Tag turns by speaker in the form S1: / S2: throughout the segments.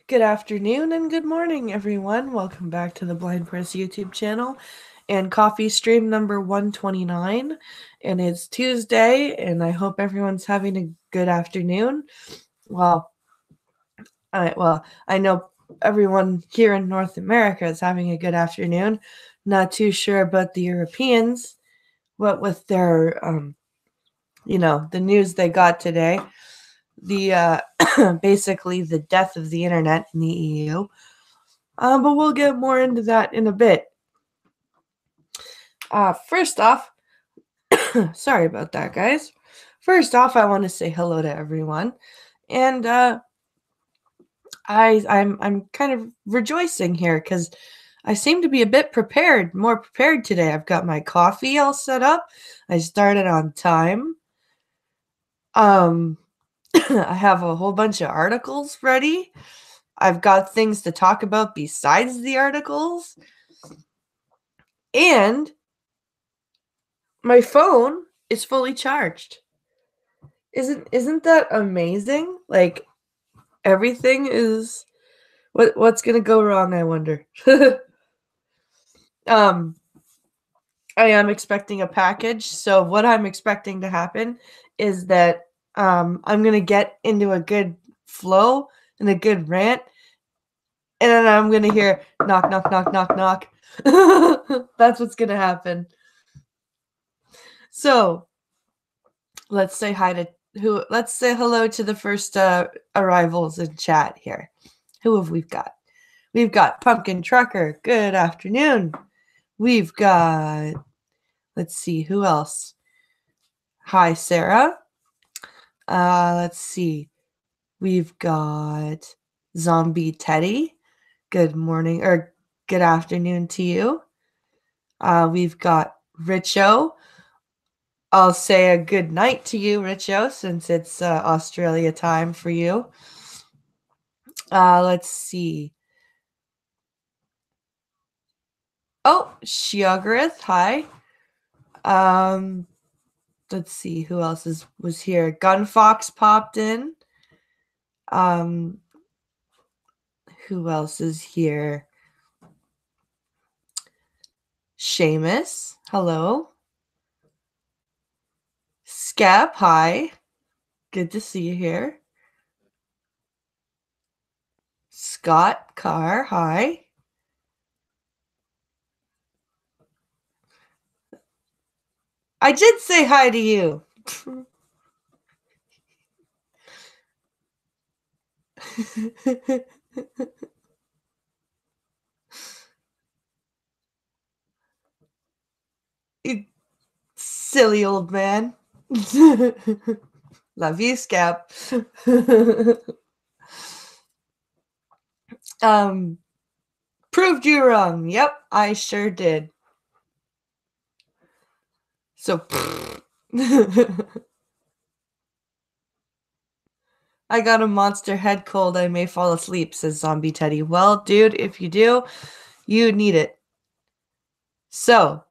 S1: Good afternoon and good morning, everyone. Welcome back to the Blind Press YouTube channel and coffee stream number 129. And it's Tuesday, and I hope everyone's having a good afternoon. Well, I know everyone here in North America is having a good afternoon. Not too sure about the Europeans, what with their, the news they got today. The basically the death of the internet in the EU. But we'll get more into that in a bit. First off, sorry about that, guys. First off, I want to say hello to everyone, and I'm kind of rejoicing here because I seem to be a bit more prepared today. I've got my coffee all set up. I started on time. I have a whole bunch of articles ready. I've got things to talk about besides the articles. And my phone is fully charged. Isn't that amazing? Like everything is what's going to go wrong, I wonder. um I am expecting a package, so what I'm expecting to happen is that I'm going to get into a good flow and a good rant, and then I'm going to hear knock knock knock knock knock. That's what's going to happen. So, let's say hello to the first arrivals in chat here. Who have we got? We've got Pumpkin Trucker. Good afternoon. We've got, let's see, who else? Hi, Sarah. Let's see. We've got Zombie Teddy. Good morning or good afternoon to you. We've got Richo. I'll say a good night to you, Richo, since it's Australia time for you. Let's see. Oh, Shiogrith, hi. Let's see who else was here. Gunfox popped in. Who else is here? Seamus, hello. Scap, hi. Good to see you here. Scott Carr, hi. I did say hi to you. You silly old man. Love you, Scap. Proved you wrong. Yep, I sure did. So, I got a monster head cold. I may fall asleep, says Zombie Teddy. Well, dude, if you do, you need it. So,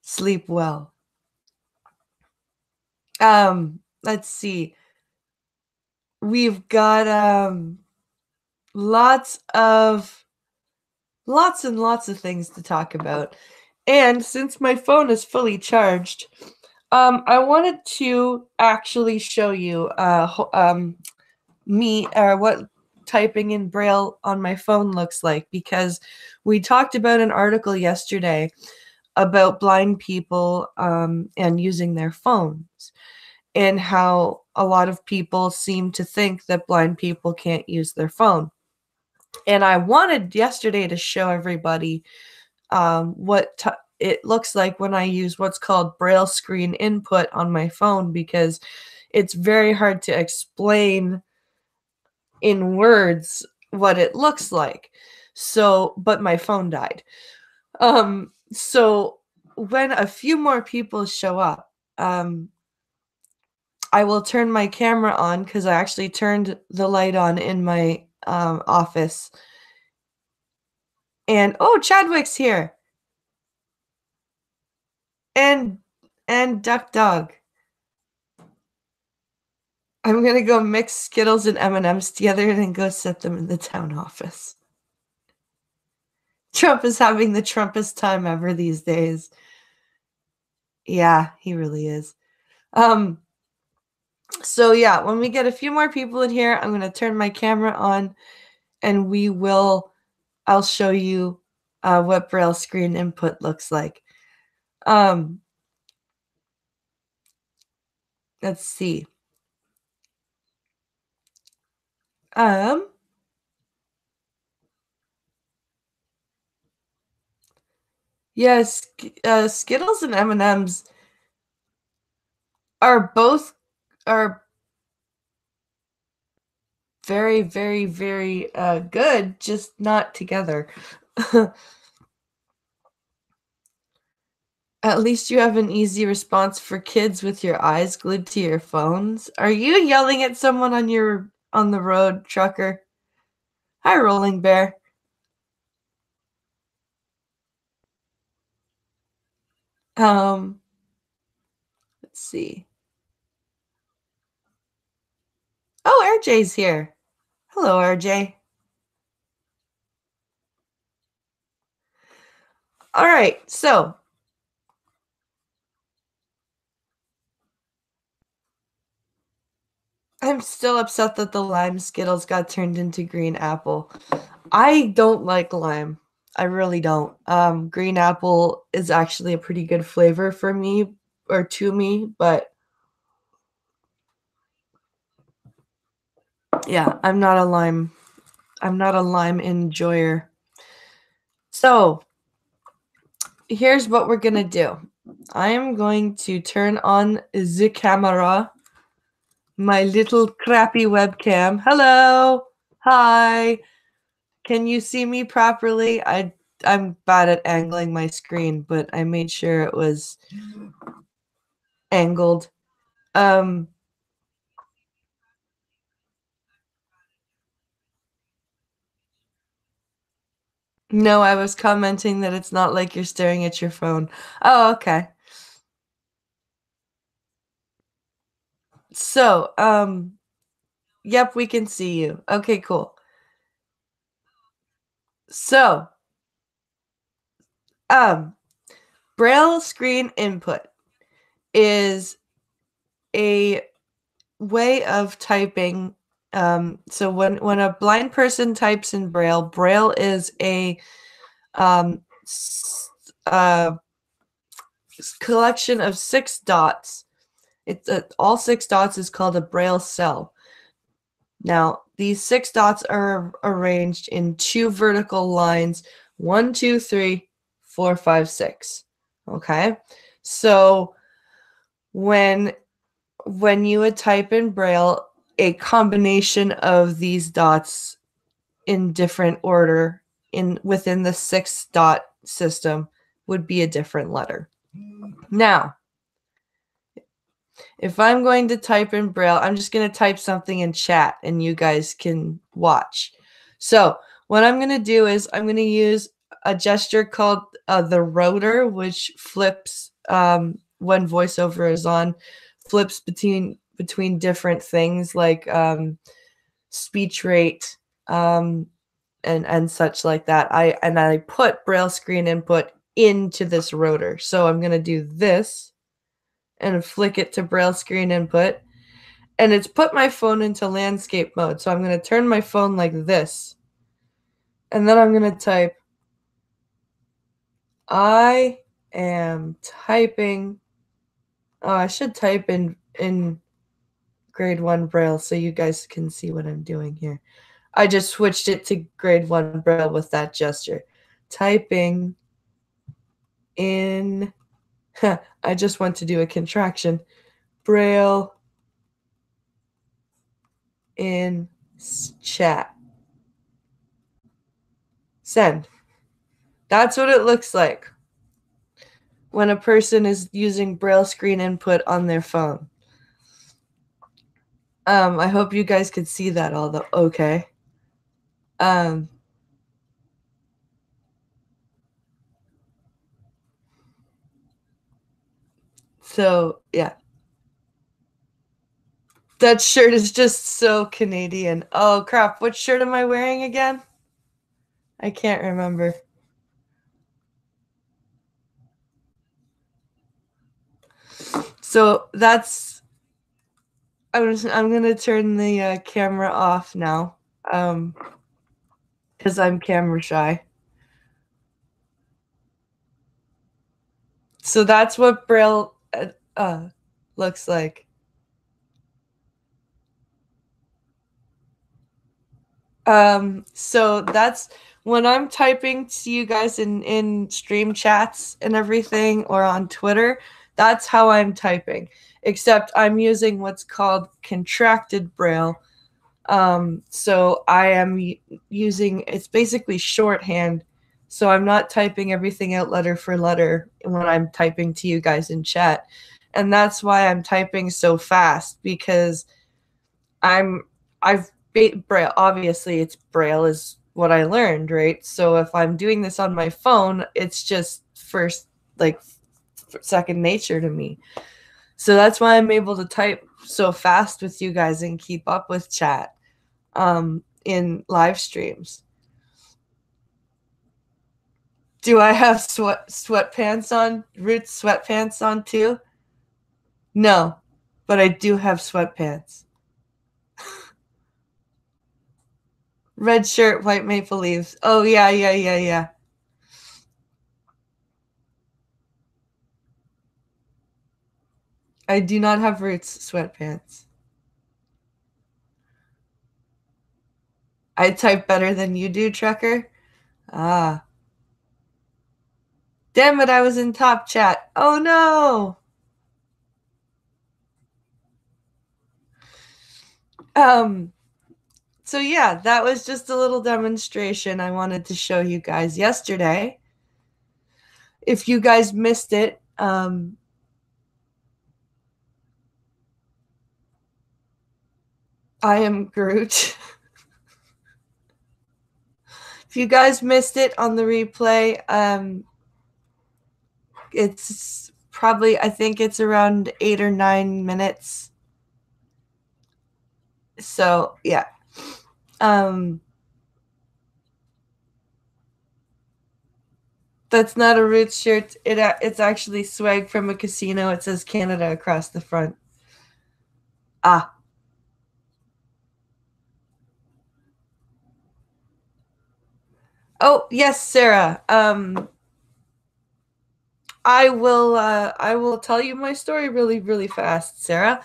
S1: sleep well. Let's see. We've got lots and lots of things to talk about. And since my phone is fully charged, I wanted to actually show you what typing in Braille on my phone looks like, because we talked about an article yesterday about blind people and using their phones, and how a lot of people seem to think that blind people can't use their phone. And I wanted yesterday to show everybody what it looks like when I use what's called Braille screen input on my phone, because it's very hard to explain in words what it looks like. So, but my phone died. So when a few more people show up, I will turn my camera on, because I actually turned the light on in my office. And oh, Chadwick's here. And Duck Dog. I'm gonna go mix Skittles and M&Ms together and then go set them in the town office. Trump is having the Trumpest time ever these days. Yeah, he really is. So yeah, when we get a few more people in here, I'm gonna turn my camera on and I'll show you what Braille screen input looks like. Let's see. Yes, Skittles and M&Ms are both are very, very, very good, just not together. At least you have an easy response for kids with your eyes glued to your phones. Are you yelling at someone on the road, trucker? Hi, Rolling Bear. Let's see. Oh, RJ's here. Hello, RJ. All right, so I'm still upset that the lime Skittles got turned into green apple. I don't like lime. I really don't. Green apple is actually a pretty good flavor for me or to me, but yeah, I'm not a lime enjoyer. So, here's what we're going to do. I am going to turn on the camera, my little crappy webcam. Hello. Hi. Can you see me properly? I'm bad at angling my screen, but I made sure it was angled. No, I was commenting that it's not like you're staring at your phone. Oh, okay. So, yep, we can see you. Okay, cool. So, Braille screen input is a way of typing. So when a blind person types in Braille, Braille is a um, collection of 6 dots. It's all 6 dots is called a Braille cell. Now, these 6 dots are arranged in 2 vertical lines, 1, 2, 3, 4, 5, 6. Okay? So when you would type in Braille, a combination of these dots in different order within the 6 dot system would be a different letter. Now, if I'm going to type in Braille, I'm just going to type something in chat and you guys can watch. So what I'm going to do is I'm going to use a gesture called the rotor, which flips when voiceover is on, flips between different things like speech rate and such like that. I put Braille screen input into this rotor. So I'm going to do this and flick it to Braille screen input. And it's put my phone into landscape mode. So I'm going to turn my phone like this. And then I'm going to type, I am typing. Oh, I should type in grade 1 Braille so you guys can see what I'm doing here. I just switched it to grade 1 Braille with that gesture. Typing in, I just want to do a contraction, Braille in chat. Send. That's what it looks like when a person is using Braille screen input on their phone. I hope you guys could see that all okay. So yeah. That shirt is just so Canadian. Oh crap, what shirt am I wearing again? I can't remember. So that's I'm gonna turn the camera off now. Because I'm camera shy. So that's what Braille looks like. So that's when I'm typing to you guys in stream chats and everything or on Twitter, that's how I'm typing. Except I'm using what's called contracted Braille. So I am using it's basically shorthand. So I'm not typing everything out letter for letter when I'm typing to you guys in chat. And that's why I'm typing so fast because I'm I've Braille, obviously it's Braille is what I learned, right? So if I'm doing this on my phone, it's just first like second nature to me. So that's why I'm able to type so fast with you guys and keep up with chat in live streams. Do I have sweatpants on? Roots sweatpants on too? No, but I do have sweatpants. Red shirt, white maple leaves. Oh yeah, yeah, yeah, yeah. I do not have Roots sweatpants. I type better than you do, Trucker. Ah. Damn it, I was in top chat. Oh no. Um so yeah, that was just a little demonstration I wanted to show you guys yesterday. If you guys missed it, I am Groot. If you guys missed it on the replay, it's probably I think it's around 8 or 9 minutes. So yeah. Um That's not a Roots shirt. It's actually swag from a casino. It says Canada across the front. Ah. Oh, yes, Sarah. I will tell you my story really, really fast, Sarah.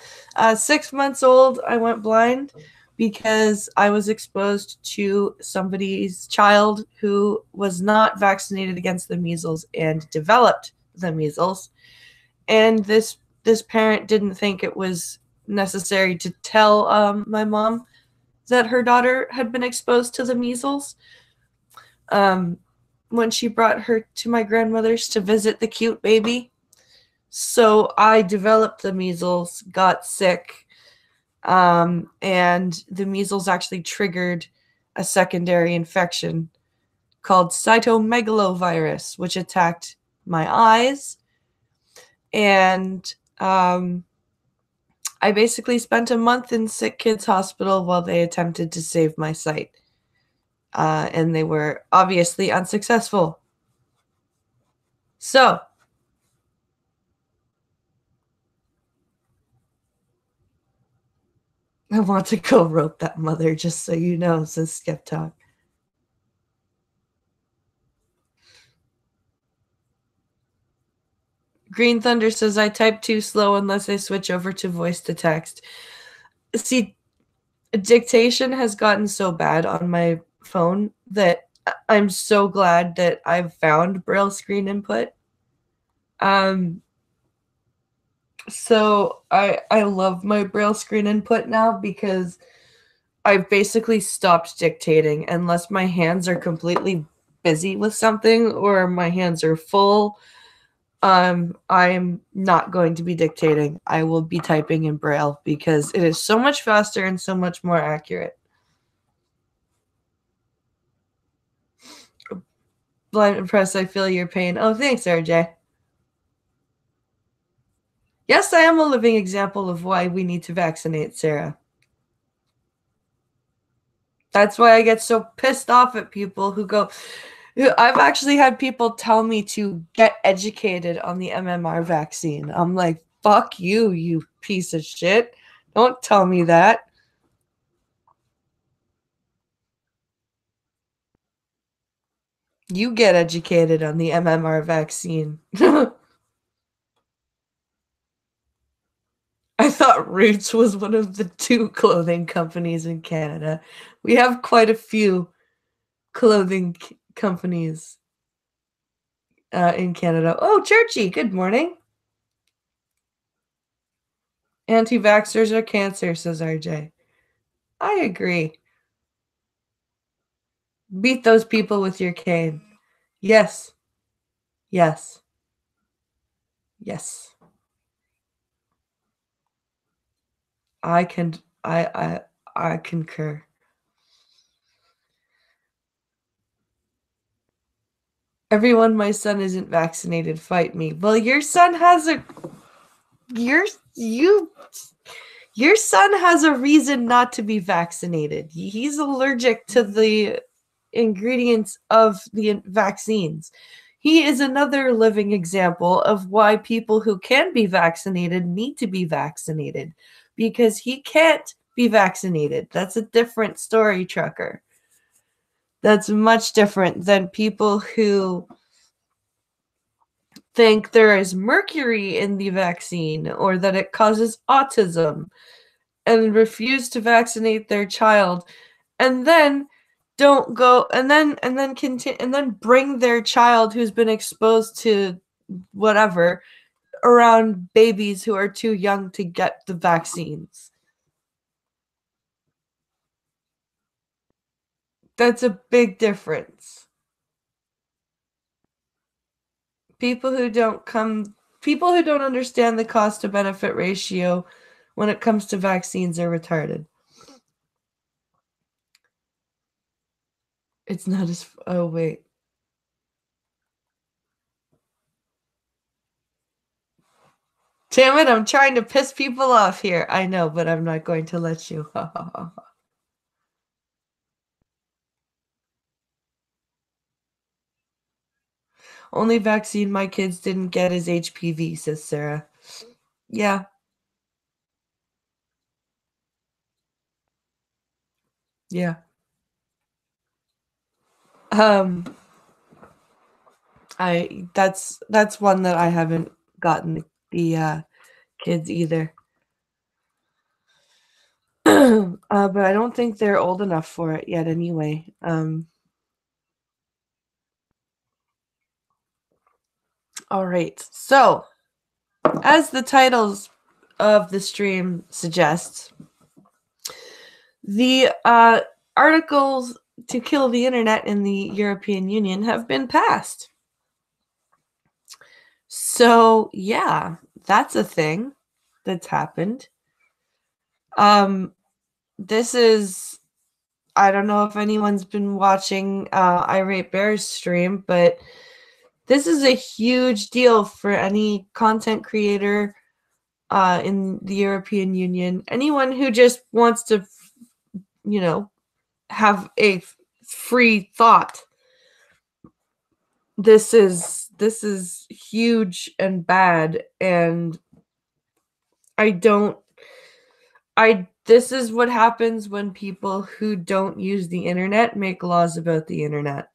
S1: 6 months old, I went blind because I was exposed to somebody's child who was not vaccinated against the measles and developed the measles. And this parent didn't think it was necessary to tell my mom that her daughter had been exposed to the measles. Um, when she brought her to my grandmother's to visit the cute baby. So I developed the measles, got sick, and the measles actually triggered a secondary infection called cytomegalovirus, which attacked my eyes. And I basically spent a month in Sick Kids Hospital while they attempted to save my sight. And they were obviously unsuccessful. So, I want to go rope that mother, just so you know, says Skip Talk. Green Thunder says I type too slow unless I switch over to voice to text. See, dictation has gotten so bad on my phone that I'm so glad that I've found Braille screen input. So I love my Braille screen input now because I've basically stopped dictating unless my hands are completely busy with something or my hands are full. I'm not going to be dictating. I will be typing in Braille because it is so much faster and so much more accurate. Blind and Press, I feel your pain. Oh, thanks, RJ. Yes, I am a living example of why we need to vaccinate, Sarah. That's why I get so pissed off at people who go. I've actually had people tell me to get educated on the MMR vaccine. I'm like, fuck you, you piece of shit. Don't tell me that. You get educated on the MMR vaccine. I thought Roots was one of the 2 clothing companies in Canada. We have quite a few clothing companies in Canada. Oh, Churchy, good morning. Anti-vaxxers are cancer, says RJ. I agree. Beat those people with your cane. Yes. Yes. Yes. I can I concur. Everyone, my son isn't vaccinated. Fight me. Well, your son has a your you your son has a reason not to be vaccinated. He's allergic to the ingredients of the vaccines. He is another living example of why people who can be vaccinated need to be vaccinated, because he can't be vaccinated. That's a different story, trucker. That's much different than people who think there is mercury in the vaccine or that it causes autism and refuse to vaccinate their child, and then don't go and then continue and then bring their child who's been exposed to whatever around babies who are too young to get the vaccines. That's a big difference. People who don't understand the cost to benefit ratio when it comes to vaccines are retarded. It's not as oh wait. Damn it, I'm trying to piss people off here. I know, but I'm not going to let you. Only vaccine my kids didn't get is HPV, says Sarah. Yeah. Yeah. Um I that's one that I haven't gotten the kids either. But I don't think they're old enough for it yet anyway. All right. So, as the titles of the stream suggests, the articles to kill the internet in the European Union have been passed. So, yeah, that's a thing that's happened. This is I don't know if anyone's been watching Irate Bears stream, but this is a huge deal for any content creator in the European Union. Anyone who just wants to, have a free thought. This is huge and bad, and I don't I this is what happens when people who don't use the internet make laws about the internet.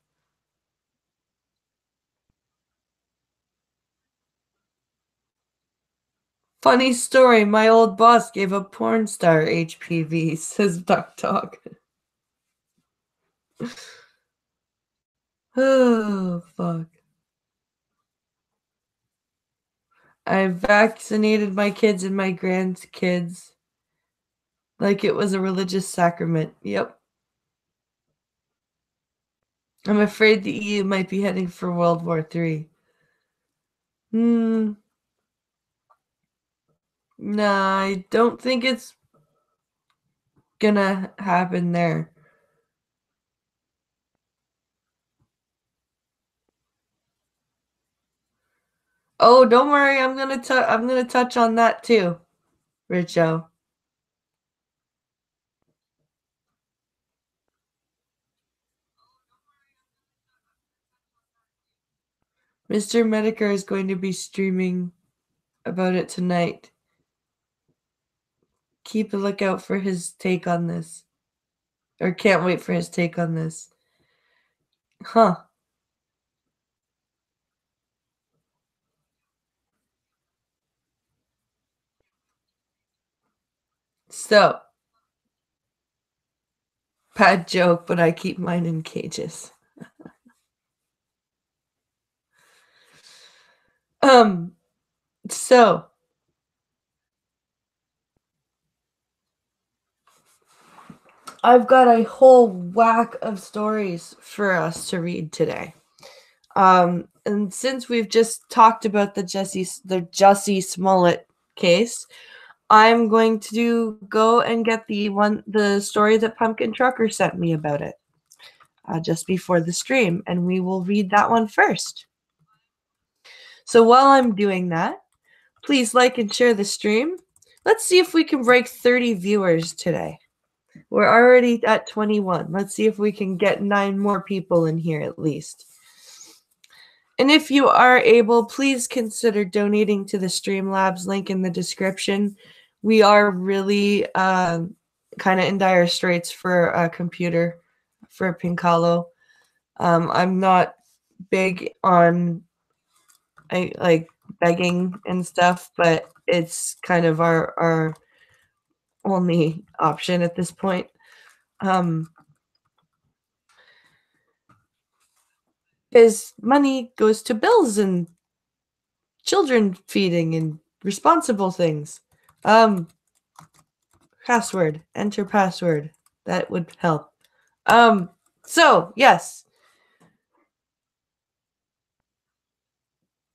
S1: Funny story, my old boss gave a porn star HPV, says Duck Dog. Oh, fuck. I vaccinated my kids and my grandkids like it was a religious sacrament. Yep. I'm afraid the EU might be heading for World War III. Nah, I don't think it's gonna happen there. Oh, don't worry. I'm gonna touch on that too, Richo. Mr. Medicare is going to be streaming about it tonight. Keep a lookout for his take on this. Or can't wait for his take on this. Huh. So, bad joke, but I keep mine in cages. So I've got a whole whack of stories for us to read today. And since we've just talked about the Jussie Smollett case, I'm going to go and get the story that Pumpkin Trucker sent me about it just before the stream, and we will read that one first. So while I'm doing that, please like and share the stream. Let's see if we can break 30 viewers today. We're already at 21. Let's see if we can get 9 more people in here at least. And if you are able, please consider donating to the Streamlabs link in the description. We are really kind of in dire straits for a computer for Pinkalo. I'm not big on like begging and stuff, but it's kind of our only option at this point. Because money goes to bills and children feeding and responsible things. Password. Enter password. That would help. So yes.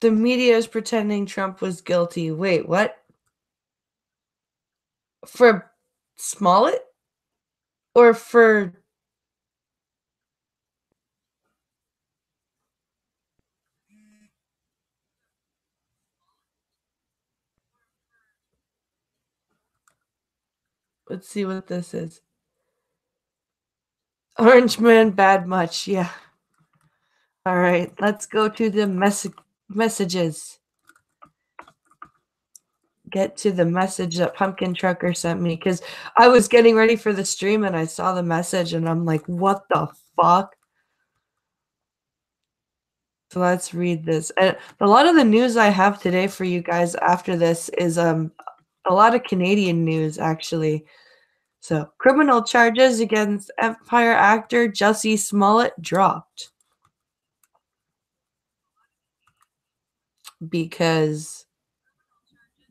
S1: The media is pretending Trump was guilty. Wait, what? For Smollett? Or for let's see what this is. Orange Man bad much, yeah. Alright, let's go to the messages. Get to the message that Pumpkin Trucker sent me because I was getting ready for the stream and I saw the message and I'm like, what the fuck? So let's read this. And a lot of the news I have today for you guys after this is a lot of Canadian news actually. So criminal charges against Empire actor Jussie Smollett dropped. Because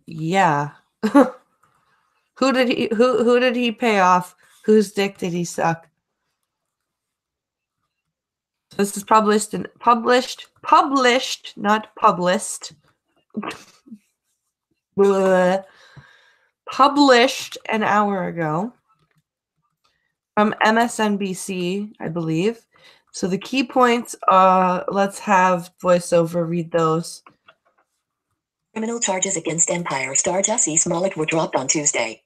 S1: yeah. who did he pay off? Whose dick did he suck? This is published, not published. Published an hour ago from MSNBC, I believe. So the key points, let's have voiceover read those.
S2: Criminal charges against Empire star Jussie Smollett were dropped on Tuesday.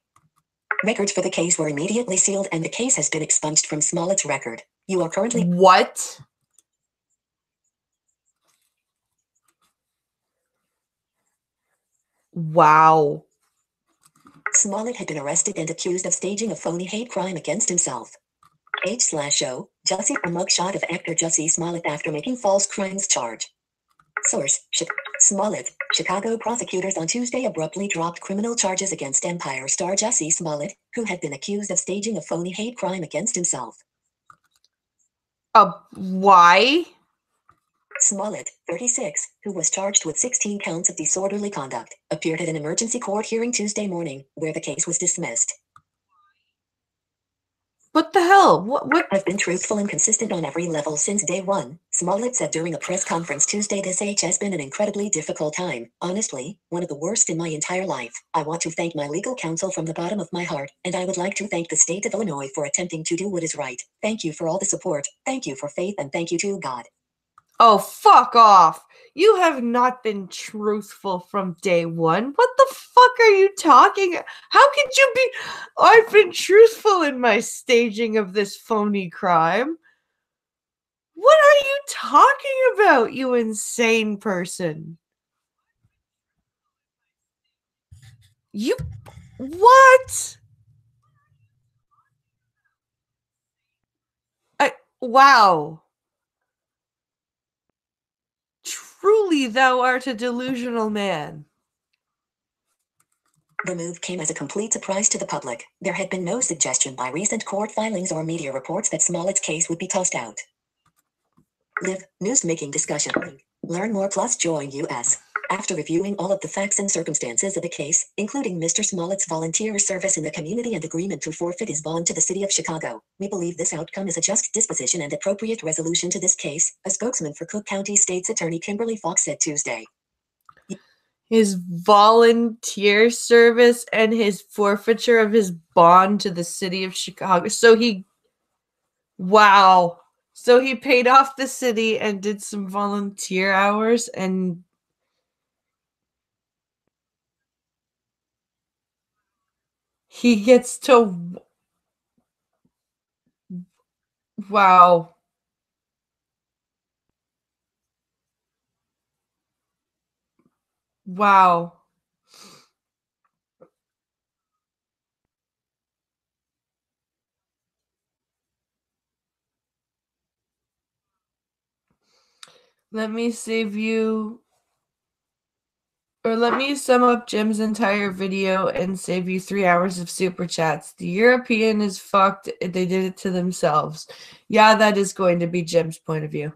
S2: Records for the case were immediately sealed and the case has been expunged from Smollett's record. You are currently...
S1: What? Wow.
S2: Smollett had been arrested and accused of staging a phony hate crime against himself. H/O, Jussie, a mugshot of actor Jussie Smollett after making false crimes charge. Source, Smollett. Chicago prosecutors on Tuesday abruptly dropped criminal charges against Empire star Jussie Smollett, who had been accused of staging a phony hate crime against himself.
S1: Why?
S2: Smollett, 36, who was charged with 16 counts of disorderly conduct, appeared at an emergency court hearing Tuesday morning, where the case was dismissed.
S1: What the hell? What?
S2: I've been truthful and consistent on every level since day one, Smollett said during a press conference Tuesday. This has been an incredibly difficult time, honestly, one of the worst in my entire life. I want to thank my legal counsel from the bottom of my heart, and I would like to thank the state of Illinois for attempting to do what is right. Thank you for all the support, thank you for faith, and thank you to God.
S1: Oh, fuck off. You have not been truthful from day one. What the fuck are you talking? How could you be? I've been truthful in my staging of this phony crime. What are you talking about, you insane person? You. What? Wow. Truly, thou art a delusional man.
S2: The move came as a complete surprise to the public. There had been no suggestion by recent court filings or media reports that Smollett's case would be tossed out. Live, newsmaking discussion. Learn more plus join us. After reviewing all of the facts and circumstances of the case, including Mr. Smollett's volunteer service in the community and agreement to forfeit his bond to the city of Chicago, we believe this outcome is a just disposition and appropriate resolution to this case, a spokesman for Cook County State's Attorney Kimberly Fox said Tuesday.
S1: His volunteer service and his forfeiture of his bond to the city of Chicago. Wow. So he paid off the city and did some volunteer hours and he gets to. Wow. Wow. Let me save you, or let me sum up Jim's entire video and save you 3 hours of super chats. The European is fucked. They did it to themselves. Yeah, that is going to be Jim's point of view.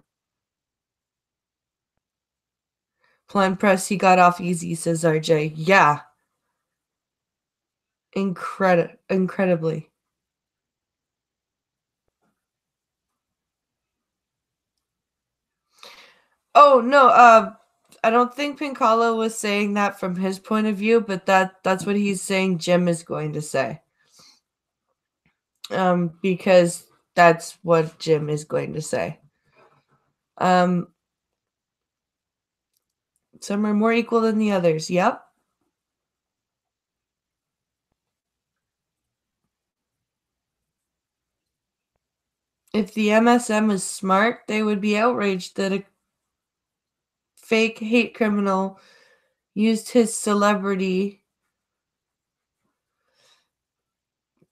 S1: Plan press, he got off easy, says RJ. Yeah. Incredibly. Oh, no, I don't think Pincala was saying that from his point of view, but that's what he's saying Jim is going to say. Because that's what Jim is going to say. Some are more equal than the others. Yep. If the MSM was smart, they would be outraged that a fake hate criminal used his celebrity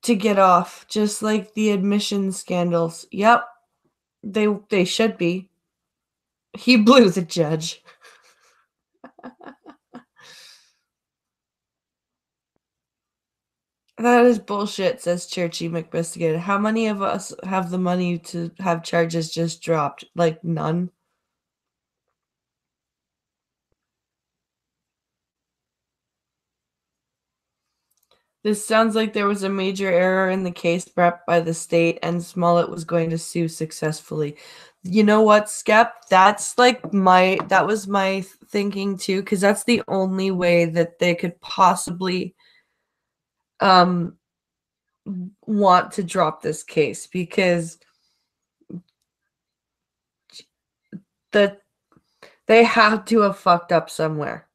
S1: to get off, just like the admission scandals. Yep. They should be. He blew the judge. That is bullshit, says Churchy McBiscuit. How many of us have the money to have charges just dropped? Like, none? This sounds like there was a major error in the case prep by the state and Smollett was going to sue successfully. You know what, Skep? That's like that was my thinking too, because that's the only way that they could possibly want to drop this case, because they have to have fucked up somewhere.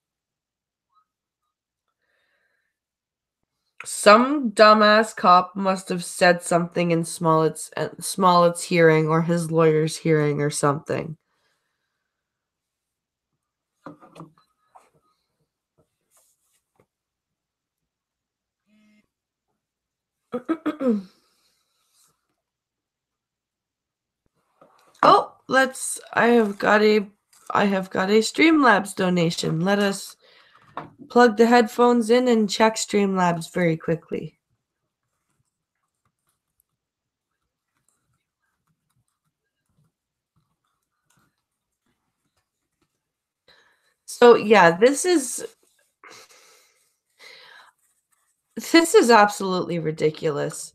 S1: Some dumbass cop must have said something in Smollett's hearing or his lawyer's hearing or something. Oh, I have got a Streamlabs donation. Let us plug the headphones in and check Streamlabs very quickly. So yeah, this is absolutely ridiculous.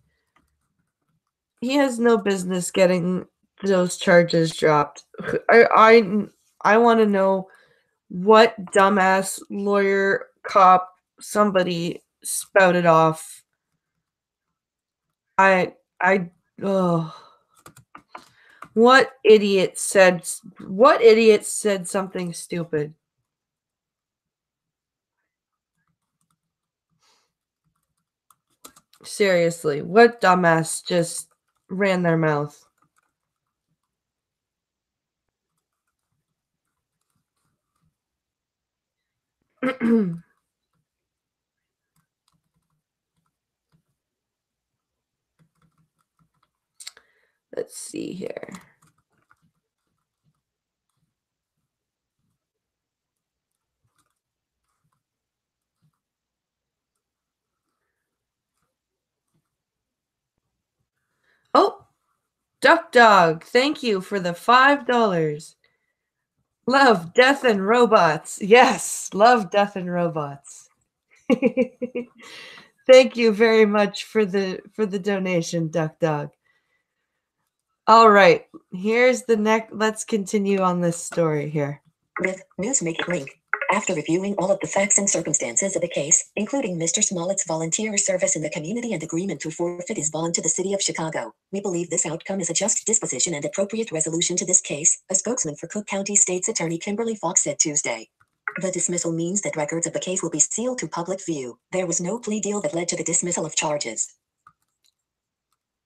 S1: He has no business getting those charges dropped. I want to know what dumbass lawyer, cop, somebody spouted off. Oh. What idiot said something stupid? Seriously, what dumbass just ran their mouth? Let's see here. Oh, Duck Dog, thank you for the $5. Love, Death, and Robots. Yes, love, Death, and Robots. Thank you very much for the donation, Duck Dog. All right, here's the next. Let's continue on this story here.
S2: With Newsmaker link. After reviewing all of the facts and circumstances of the case, including Mr. Smollett's volunteer service in the community and agreement to forfeit his bond to the city of Chicago, we believe this outcome is a just disposition and appropriate resolution to this case, a spokesman for Cook County State's Attorney Kimberly Fox said Tuesday. The dismissal means that records of the case will be sealed to public view. There was no plea deal that led to the dismissal of charges.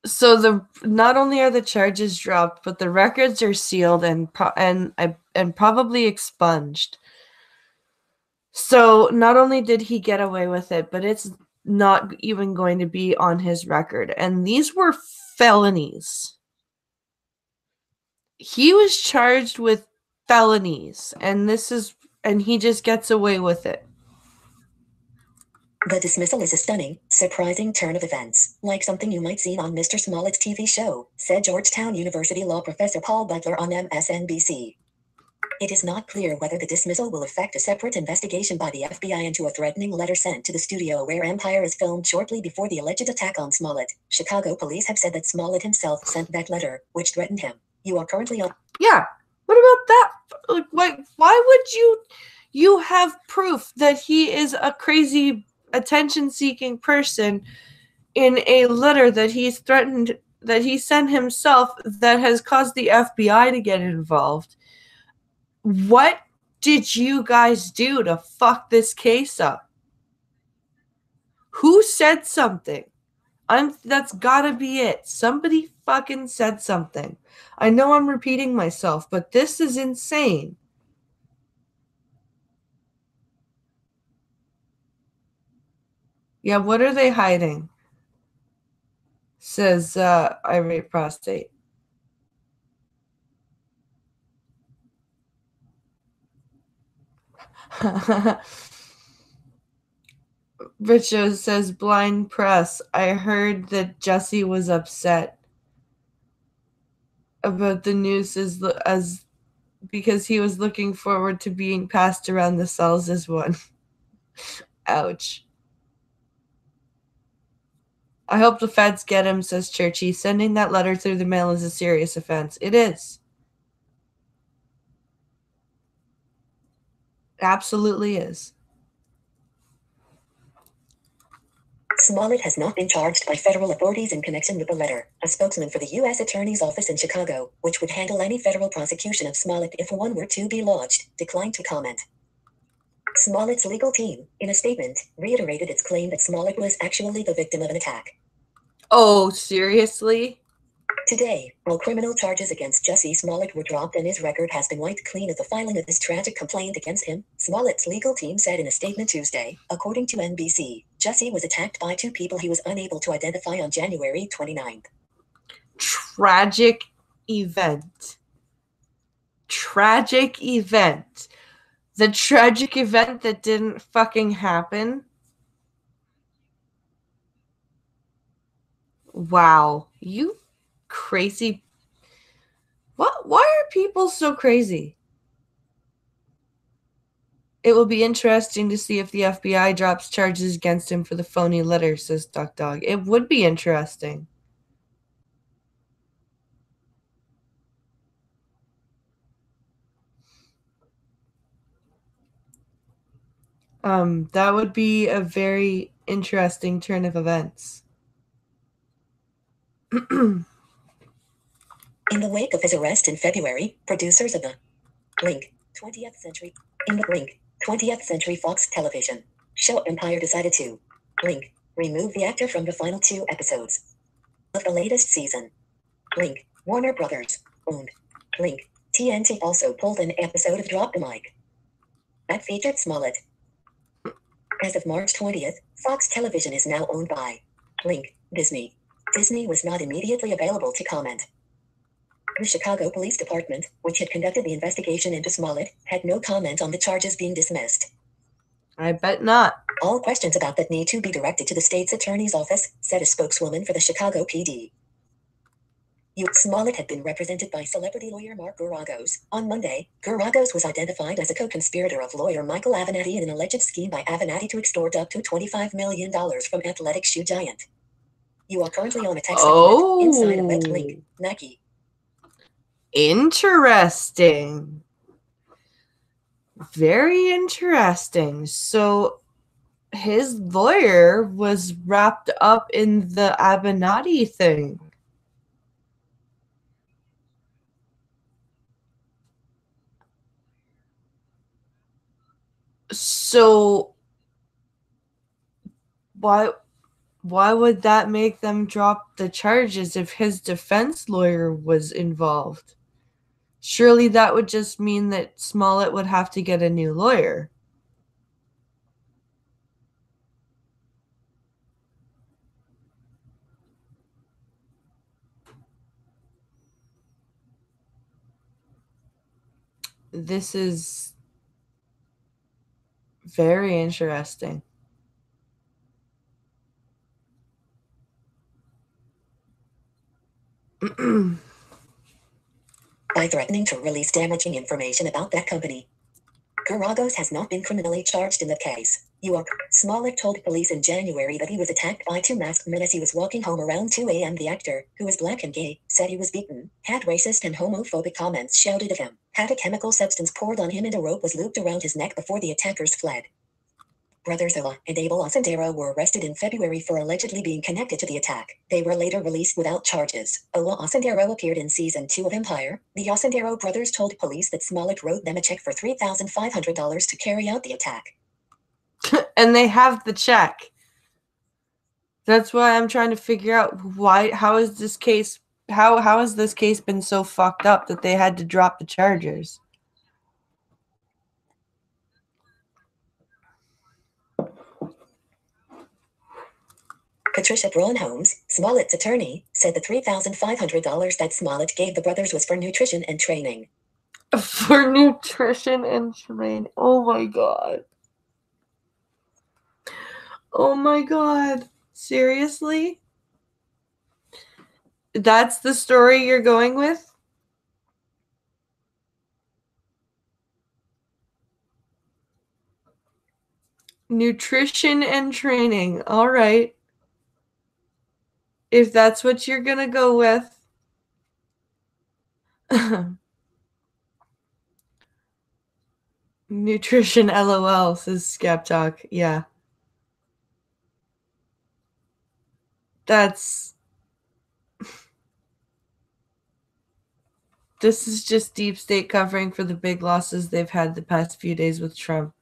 S1: So not only are the charges dropped, but the records are sealed and probably expunged. So not only did he get away with it, but it's not even going to be on his record. And these were felonies. He was charged with felonies, and he just gets away with it.
S2: The dismissal is a stunning, surprising turn of events, like something you might see on Mr. Smollett's TV show, said Georgetown University law professor Paul Butler on MSNBC. It is not clear whether the dismissal will affect a separate investigation by the FBI into a threatening letter sent to the studio where Empire is filmed shortly before the alleged attack on Smollett. Chicago police have said that Smollett himself sent that letter, which threatened him. You are currently on.
S1: Yeah. What about that? Like, why would you have proof that he is a crazy attention-seeking person in a letter that he's threatened, that he sent himself, that has caused the FBI to get involved? What did you guys do to fuck this case up? Who said something? That's gotta be it. Somebody fucking said something. I know I'm repeating myself, but this is insane. Yeah, what are they hiding? Says Irate Prostate. Richo says, blind press. I heard that Jesse was upset about the news as because he was looking forward to being passed around the cells as one. Ouch. I hope the feds get him, says Churchy. Sending that letter through the mail is a serious offense. It is. Absolutely is.
S2: Smollett has not been charged by federal authorities in connection with the letter. A spokesman for the U.S. Attorney's Office in Chicago, which would handle any federal prosecution of Smollett if one were to be lodged, declined to comment. Smollett's legal team, in a statement, reiterated its claim that Smollett was actually the victim of an attack.
S1: Oh, seriously?
S2: Today, all criminal charges against Jesse Smollett were dropped and his record has been wiped clean of the filing of this tragic complaint against him, Smollett's legal team said in a statement Tuesday. According to NBC, Jesse was attacked by two people he was unable to identify on January 29th.
S1: Tragic event. Tragic event. The tragic event that didn't fucking happen. Wow. You crazy. What? Why are people so crazy? It will be interesting to see if the FBI drops charges against him for the phony letter, says Duck Dog. It would be interesting. That would be a very interesting turn of events.
S2: In the wake of his arrest in February, producers of the Blink 20th Century in the Blink 20th Century Fox television show Empire decided to Blink remove the actor from the final 2 episodes of the latest season. Blink Warner Brothers owned Blink TNT also pulled an episode of Drop the Mic that featured Smollett. As of March 20th, Fox Television is now owned by Blink Disney. Disney was not immediately available to comment. The Chicago Police Department, which had conducted the investigation into Smollett, had no comment on the charges being dismissed.
S1: I bet not.
S2: All questions about that need to be directed to the state's attorney's office, said a spokeswoman for the Chicago PD. Smollett had been represented by celebrity lawyer Mark Geragos. On Monday, Geragos was identified as a co-conspirator of lawyer Michael Avenatti in an alleged scheme by Avenatti to extort up to $25 million from athletic shoe giant. You are currently on a text inside a web link, Nike.
S1: Interesting. Very interesting. So his lawyer was wrapped up in the Avenatti thing. So why would that make them drop the charges if his defense lawyer was involved? Surely that would just mean that Smollett would have to get a new lawyer. This is very interesting.
S2: By threatening to release damaging information about that company. Geragos has not been criminally charged in the case. Smollett told police in January that he was attacked by 2 masked men as he was walking home around 2 a.m. The actor, who is black and gay, said he was beaten, had racist and homophobic comments shouted at him, had a chemical substance poured on him, and a rope was looped around his neck before the attackers fled. Brothers Ola and Abel Osundairo were arrested in February for allegedly being connected to the attack. They were later released without charges. Ola Osundairo appeared in season 2 of Empire. The Osundairo brothers told police that Smollett wrote them a check for $3,500 to carry out the attack.
S1: And they have the check. That's why I'm trying to figure out how has this case been so fucked up that they had to drop the charges?
S2: Patricia Braun-Holmes, Smollett's attorney, said the $3,500 that Smollett gave the brothers was for nutrition and training.
S1: For nutrition and training. Oh my god. Oh my god. Seriously? That's the story you're going with? Nutrition and training. All right. If that's what you're going to go with. Nutrition LOL, says Skeptalk. Yeah. This is just deep state covering for the big losses they've had the past few days with Trump.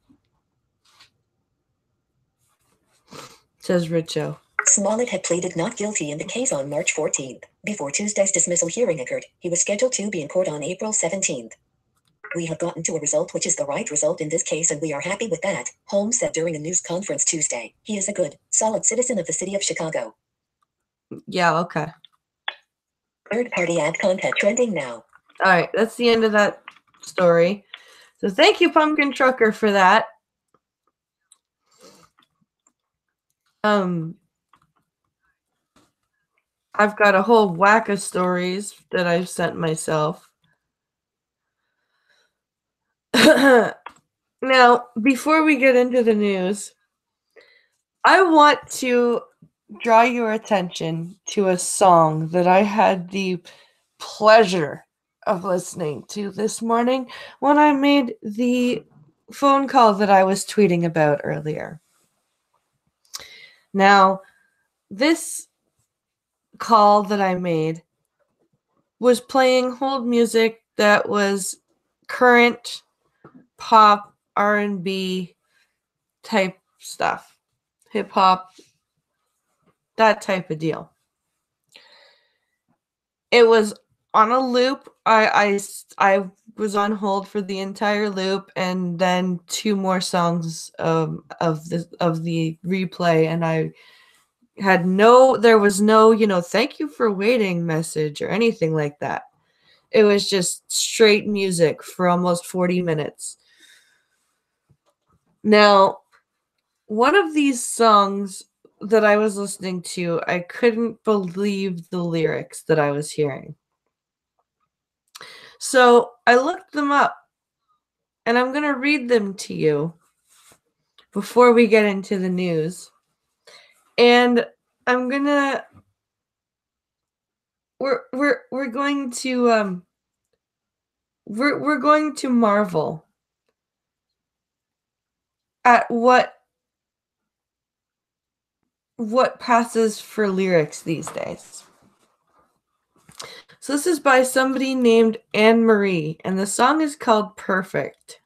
S1: Says Richo.
S2: Smollett had pleaded not guilty in the case on March 14th. Before Tuesday's dismissal hearing occurred, he was scheduled to be in court on April 17th. We have gotten to a result which is the right result in this case, and we are happy with that, Holmes said during a news conference Tuesday. He is a good, solid citizen of the city of Chicago.
S1: Yeah, okay.
S2: Third-party ad content trending now.
S1: All right, that's the end of that story. So thank you, Pumpkin Trucker, for that. I've got a whole whack of stories that I've sent myself. Now, before we get into the news, I want to draw your attention to a song that I had the pleasure of listening to this morning when I made the phone call that I was tweeting about earlier. Now, this call that I made was playing hold music that was current pop, R&B type stuff, hip hop, that type of deal. It was on a loop. I was on hold for the entire loop, and then two more songs of the replay, and I had there was no, thank you for waiting message or anything like that. It was just straight music for almost 40 minutes. Now, one of these songs that I was listening to, I couldn't believe the lyrics that I was hearing. So I looked them up, and I'm going to read them to you before we get into the news. And I'm going to we're going to we're going to marvel at what passes for lyrics these days. So this is by somebody named Anne Marie, and the song is called Perfect.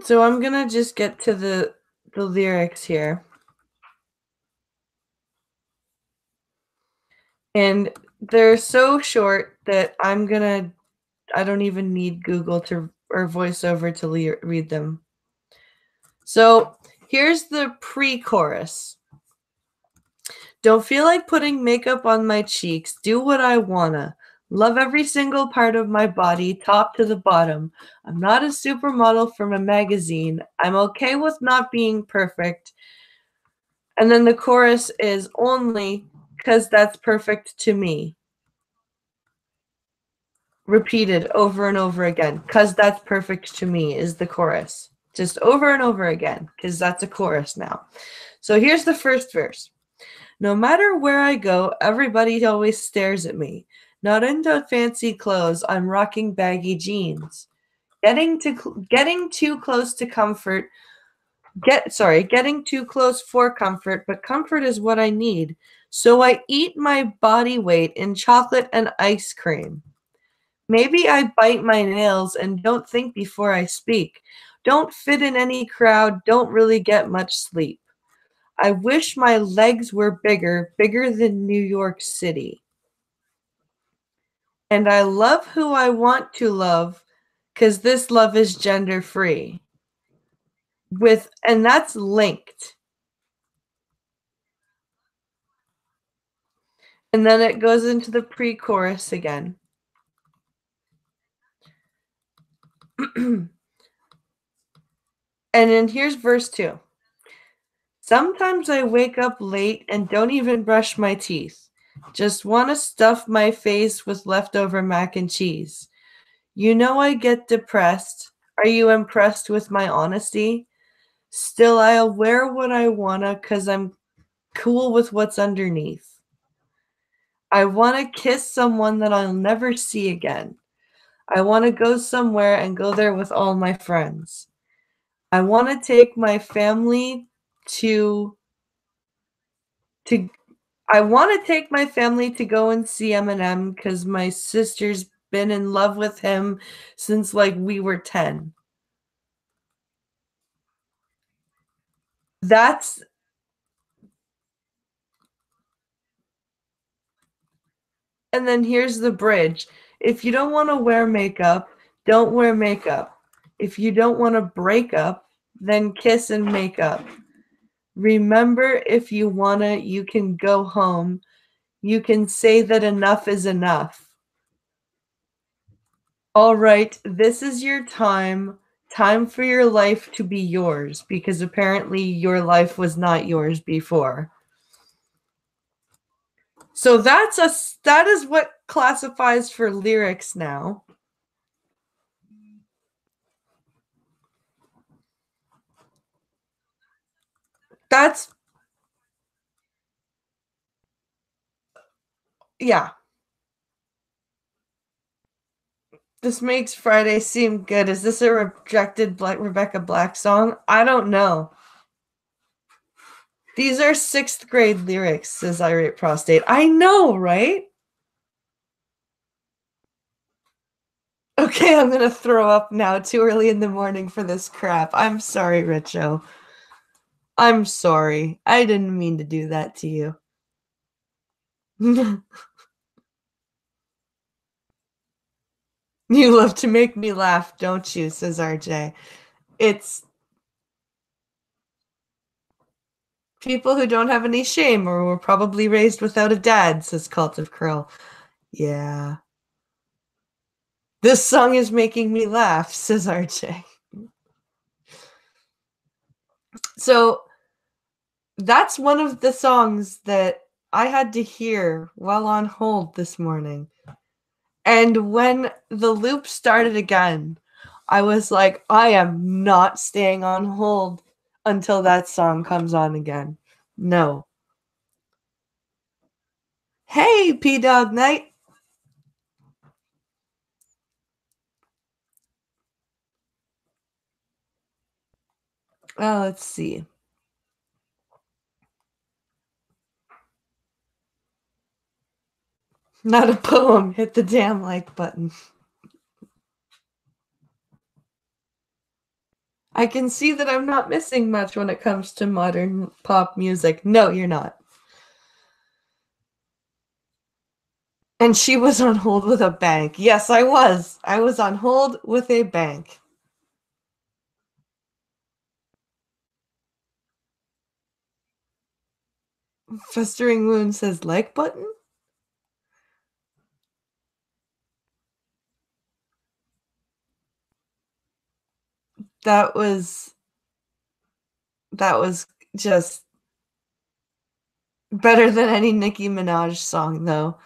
S1: So I'm gonna just get to the lyrics here. And they're so short that I don't even need Google or VoiceOver to read them. So here's the pre-chorus. Don't feel like putting makeup on my cheeks. Do what I wanna. Love every single part of my body, top to the bottom. I'm not a supermodel from a magazine. I'm okay with not being perfect. And then the chorus is only because that's perfect to me. Repeated over and over again. Because that's perfect to me is the chorus. Just over and over again, because that's a chorus now. So here's the first verse. No matter where I go, everybody always stares at me. Not into fancy clothes, I'm rocking baggy jeans. Getting too close to comfort. Getting too close for comfort, but comfort is what I need. So I eat my body weight in chocolate and ice cream. Maybe I bite my nails and don't think before I speak. Don't fit in any crowd, don't really get much sleep. I wish my legs were bigger than New York City. And I love who I want to love, 'cause this love is gender free. And that's linked. And then it goes into the pre-chorus again. And then here's verse 2. Sometimes I wake up late and don't even brush my teeth. Just want to stuff my face with leftover mac and cheese. You know I get depressed. Are you impressed with my honesty? Still, I'll wear what I wanna 'cause I'm cool with what's underneath. I want to kiss someone that I'll never see again. I want to go somewhere and go there with all my friends. I want to take my family to I want to take my family to go and see Eminem because my sister's been in love with him since like we were 10. That's And then here's the bridge. If you don't want to wear makeup, don't wear makeup. If you don't want to break up, then kiss and make up. Remember, if you wanna, you can go home. You can say that enough is enough. All right, this is your time. Time for your life to be yours, because apparently your life was not yours before. So that is what classifies for lyrics now. Yeah. This makes Friday seem good. Is this a rejected Rebecca Black song? I don't know. These are 6th grade lyrics, says Irate Prostate. I know, right? Okay, I'm gonna throw up now. Too early in the morning for this crap. I'm sorry, Richo. I'm sorry. I didn't mean to do that to you. You love to make me laugh, don't you? Says RJ. It's people who don't have any shame or were probably raised without a dad, says Cult of Curl. Yeah. This song is making me laugh, says RJ. So that's one of the songs that I had to hear while on hold this morning. And when the loop started again, I was like, I am not staying on hold until that song comes on again. No. Hey, P Dog Knight. Oh, let's see. Not a poem. Hit the damn like button. I can see that I'm not missing much when it comes to modern pop music. No, you're not. And she was on hold with a bank. Yes, I was. I was on hold with a bank. Festering Wound says like button? That was just better than any Nicki Minaj song, though.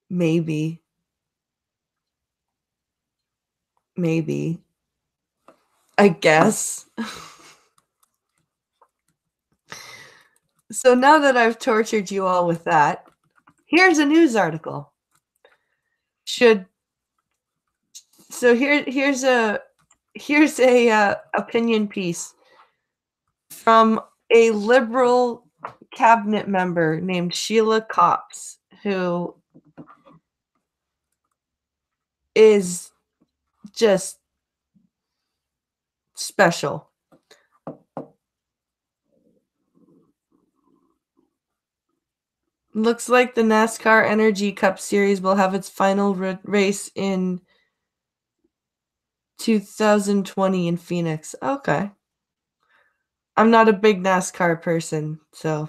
S1: Maybe. Maybe. I guess. So now that I've tortured you all with that, here's a news article. Here's a opinion piece from a liberal cabinet member named Sheila Copps, who is just special. Looks like the NASCAR Energy Cup Series will have its final race in 2020 in Phoenix. Okay. I'm not a big NASCAR person, so.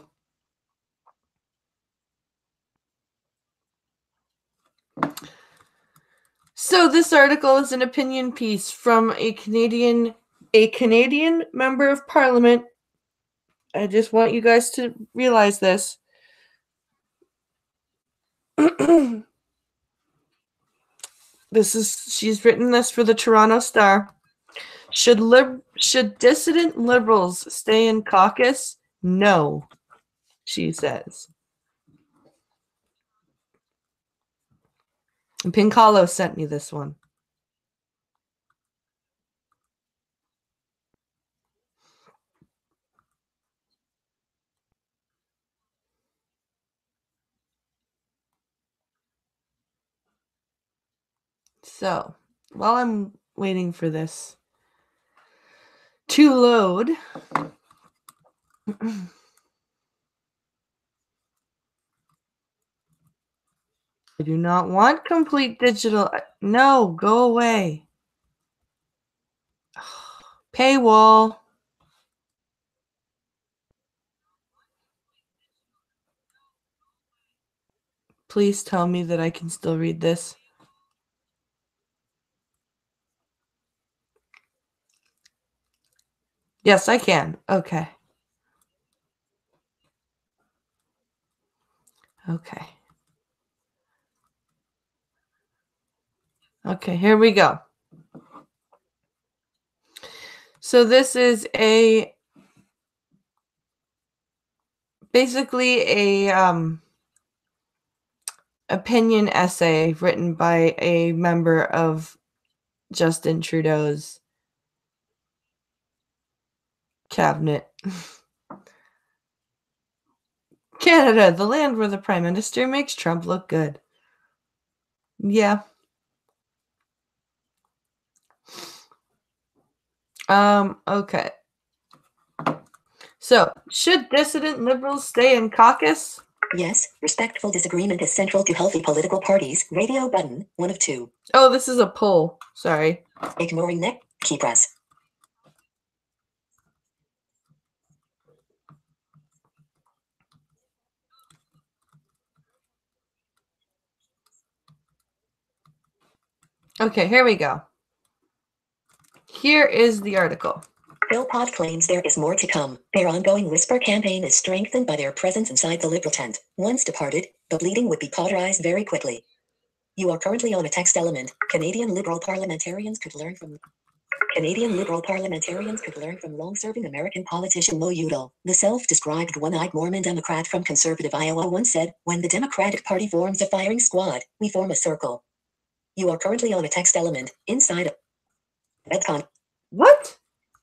S1: So this article is an opinion piece from a Canadian member of parliament. I just want you guys to realize this. She's written this for the Toronto Star. Should dissident liberals stay in caucus? No, she says. And Pincalo sent me this one. So, while I'm waiting for this to load, I do not want complete digital. No, go away. Paywall. Please tell me that I can still read this. Yes, I can. Okay. Okay. Okay, here we go. So this is basically a opinion essay written by a member of Justin Trudeau's cabinet. Canada, the land where the Prime Minister makes Trump look good. Yeah. Okay. So, should dissident liberals stay in caucus?
S2: Yes, respectful disagreement is central to healthy political parties. Radio button, 1 of 2.
S1: Oh, this is a poll. Sorry.
S2: Ignoring neck, key press.
S1: Okay, here we go. Here is the article.
S2: Philpott claims there is more to come. Their ongoing whisper campaign is strengthened by their presence inside the Liberal tent. Once departed, the bleeding would be cauterized very quickly. You are currently on a text element. Canadian Liberal parliamentarians could learn from long-serving American politician Mo Udall. The self-described one-eyed Mormon Democrat from conservative Iowa once said, "When the Democratic Party forms a firing squad, we form a circle." You are currently on a text element inside a webcon.
S1: What?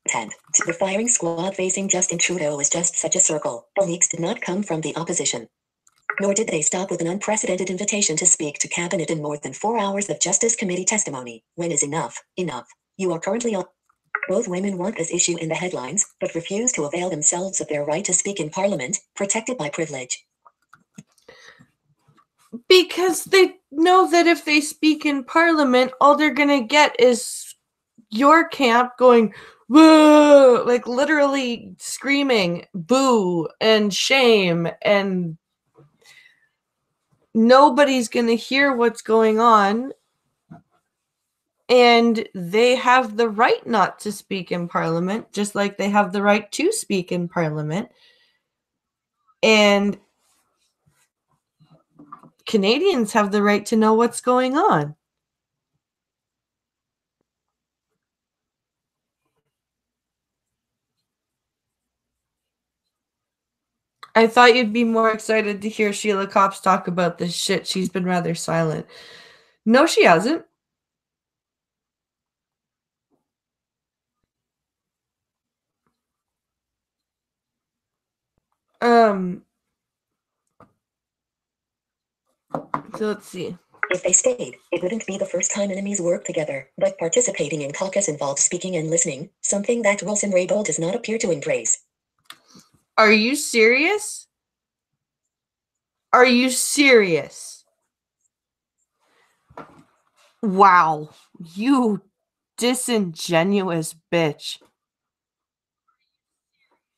S2: 10. The firing squad facing Justin Trudeau is just such a circle. The leaks did not come from the opposition. Nor did they stop with an unprecedented invitation to speak to cabinet in more than 4 hours of Justice Committee testimony. When is enough? Enough. You are currently on. Both women want this issue in the headlines, but refuse to avail themselves of their right to speak in Parliament, protected by privilege.
S1: Because they know that if they speak in Parliament, all they're gonna get is your camp going, whoa, like literally screaming boo and shame, and nobody's gonna hear what's going on, and they have the right not to speak in Parliament, just like they have the right to speak in Parliament. And Canadians have the right to know what's going on. I thought you'd be more excited to hear Sheila Copps talk about this shit. She's been rather silent. No, she hasn't. So let's see.
S2: If they stayed, it wouldn't be the first time enemies worked together, but participating in caucus involved speaking and listening, something that Wilson Raybould does not appear to embrace.
S1: Are you serious? Are you serious? Wow. You disingenuous bitch.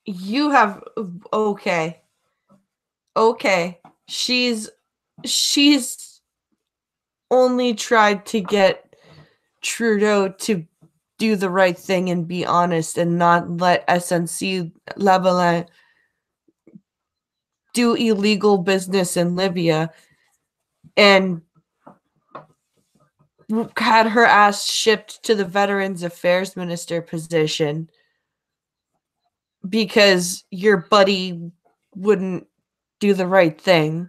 S1: You have okay. Okay. She's only tried to get Trudeau to do the right thing and be honest and not let SNC Lavalin do illegal business in Libya, and had her ass shipped to the Veterans Affairs Minister position because your buddy wouldn't do the right thing.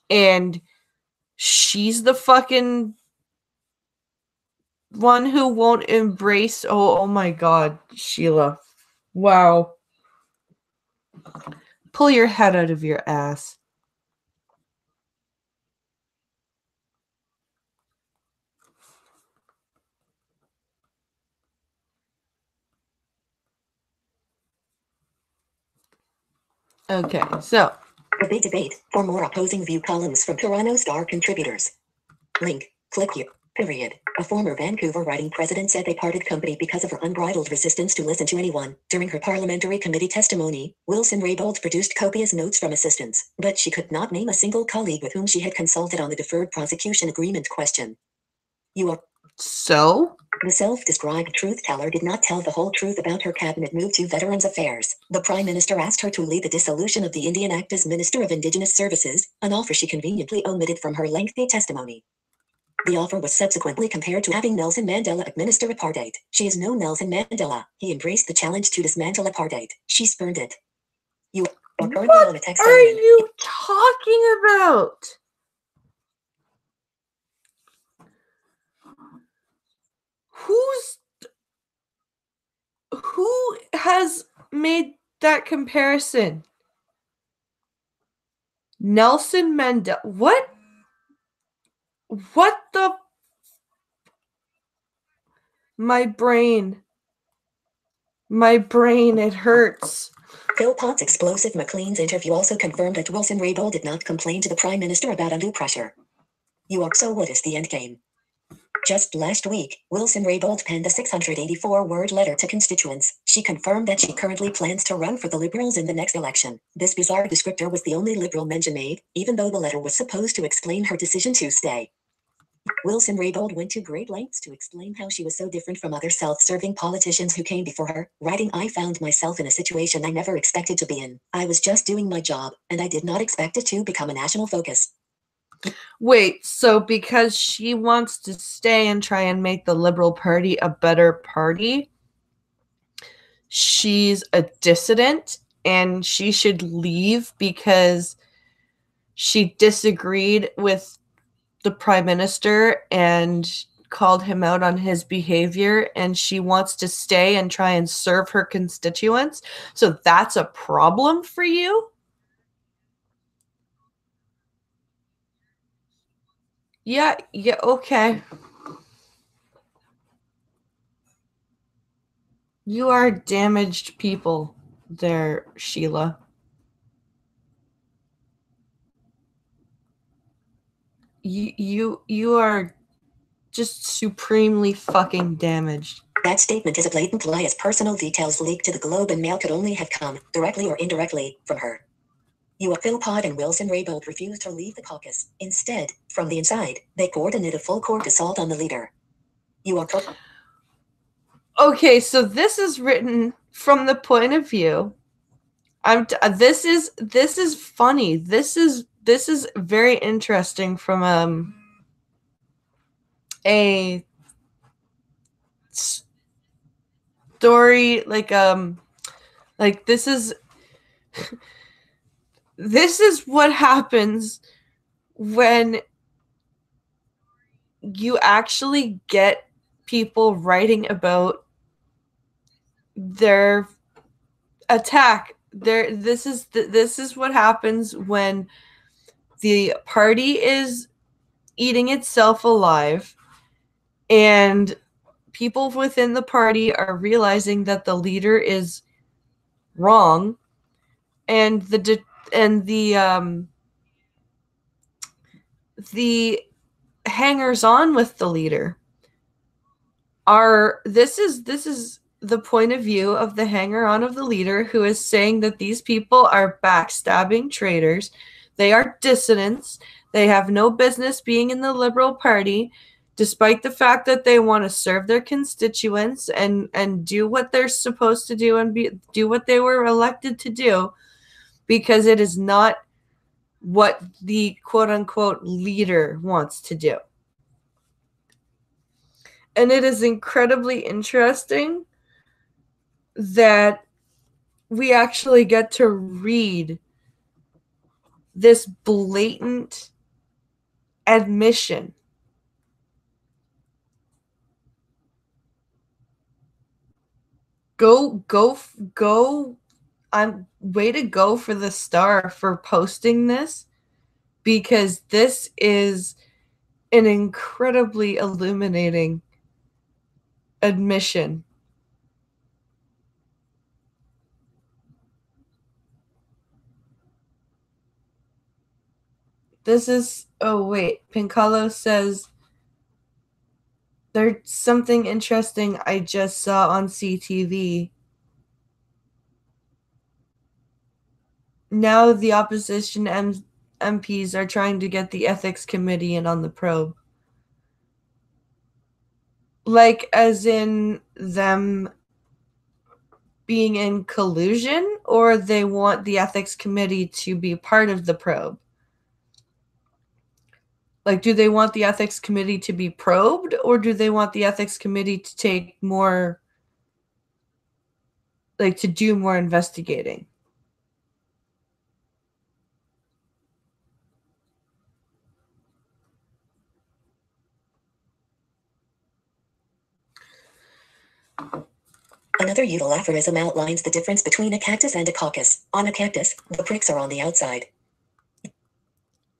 S1: And she's the fucking one who won't embrace. Oh my God, Sheila. Wow. Pull your head out of your ass. Okay, so.
S2: The big debate. For more opposing view columns from Toronto Star contributors. Link. Click here. Period. A former Vancouver writing president said they parted company because of her unbridled resistance to listen to anyone. During her parliamentary committee testimony, Wilson Raybould produced copious notes from assistants, but she could not name a single colleague with whom she had consulted on the deferred prosecution agreement question. You are.
S1: So?
S2: The self-described truth teller did not tell the whole truth about her cabinet move to Veterans Affairs. The Prime Minister asked her to lead the dissolution of the Indian Act as Minister of Indigenous Services, an offer she conveniently omitted from her lengthy testimony. The offer was subsequently compared to having Nelson Mandela administer apartheid. She is no Nelson Mandela. He embraced the challenge to dismantle apartheid. She spurned it. You are currently on a text.
S1: What are you talking about? Who has made that comparison? Nelson Mandela. What? What the? My brain. My brain, it hurts.
S2: Philpott's explosive McLean's interview also confirmed that Wilson Raybould did not complain to the Prime Minister about undue pressure. So what is the endgame? Just last week, Wilson Raybould penned a 684-word letter to constituents. She confirmed that she currently plans to run for the Liberals in the next election. This bizarre descriptor was the only Liberal mention made, even though the letter was supposed to explain her decision to stay. Wilson Raybould went to great lengths to explain how she was so different from other self-serving politicians who came before her, writing, "I found myself in a situation I never expected to be in. I was just doing my job, and I did not expect it to become a national focus."
S1: Wait, so because she wants to stay and try and make the Liberal Party a better party, she's a dissident and she should leave because she disagreed with the Prime Minister and called him out on his behavior, and she wants to stay and try and serve her constituents. So that's a problem for you? Yeah, okay. You are damaged people there, Sheila. You are just supremely fucking damaged.
S2: That statement is a blatant lie, as personal details leaked to the Globe and Mail could only have come, directly or indirectly, from her. Philpott and Wilson Raybould refused to leave the caucus. Instead, from the inside, they coordinated a full-court assault on the leader.
S1: Okay, so this is written from the point of view. This is funny. This is very interesting from a story like this is this is what happens when you actually get people writing about their attack. This is what happens when the party is eating itself alive and people within the party are realizing that the leader is wrong, and the hangers on with the leader are this is the point of view of the hanger on of the leader, who is saying that these people are backstabbing traitors. They are dissidents. They have no business being in the Liberal Party, despite the fact that they want to serve their constituents and do what they're supposed to do and do what they were elected to do, because it is not what the quote-unquote leader wants to do. And it is incredibly interesting that we actually get to read this blatant admission. Go way to go for the Star for posting this, because this is an incredibly illuminating admission. This is, oh wait, Pincalo says there's something interesting I just saw on CTV. Now the opposition MPs are trying to get the ethics committee in on the probe. Like, as in them being in collusion, or they want the ethics committee to be part of the probe? Like, do they want the ethics committee to be probed, or do they want the ethics committee to take more, like, to do more investigating?
S2: Another Udall aphorism outlines the difference between a cactus and a caucus. On a cactus, the pricks are on the outside.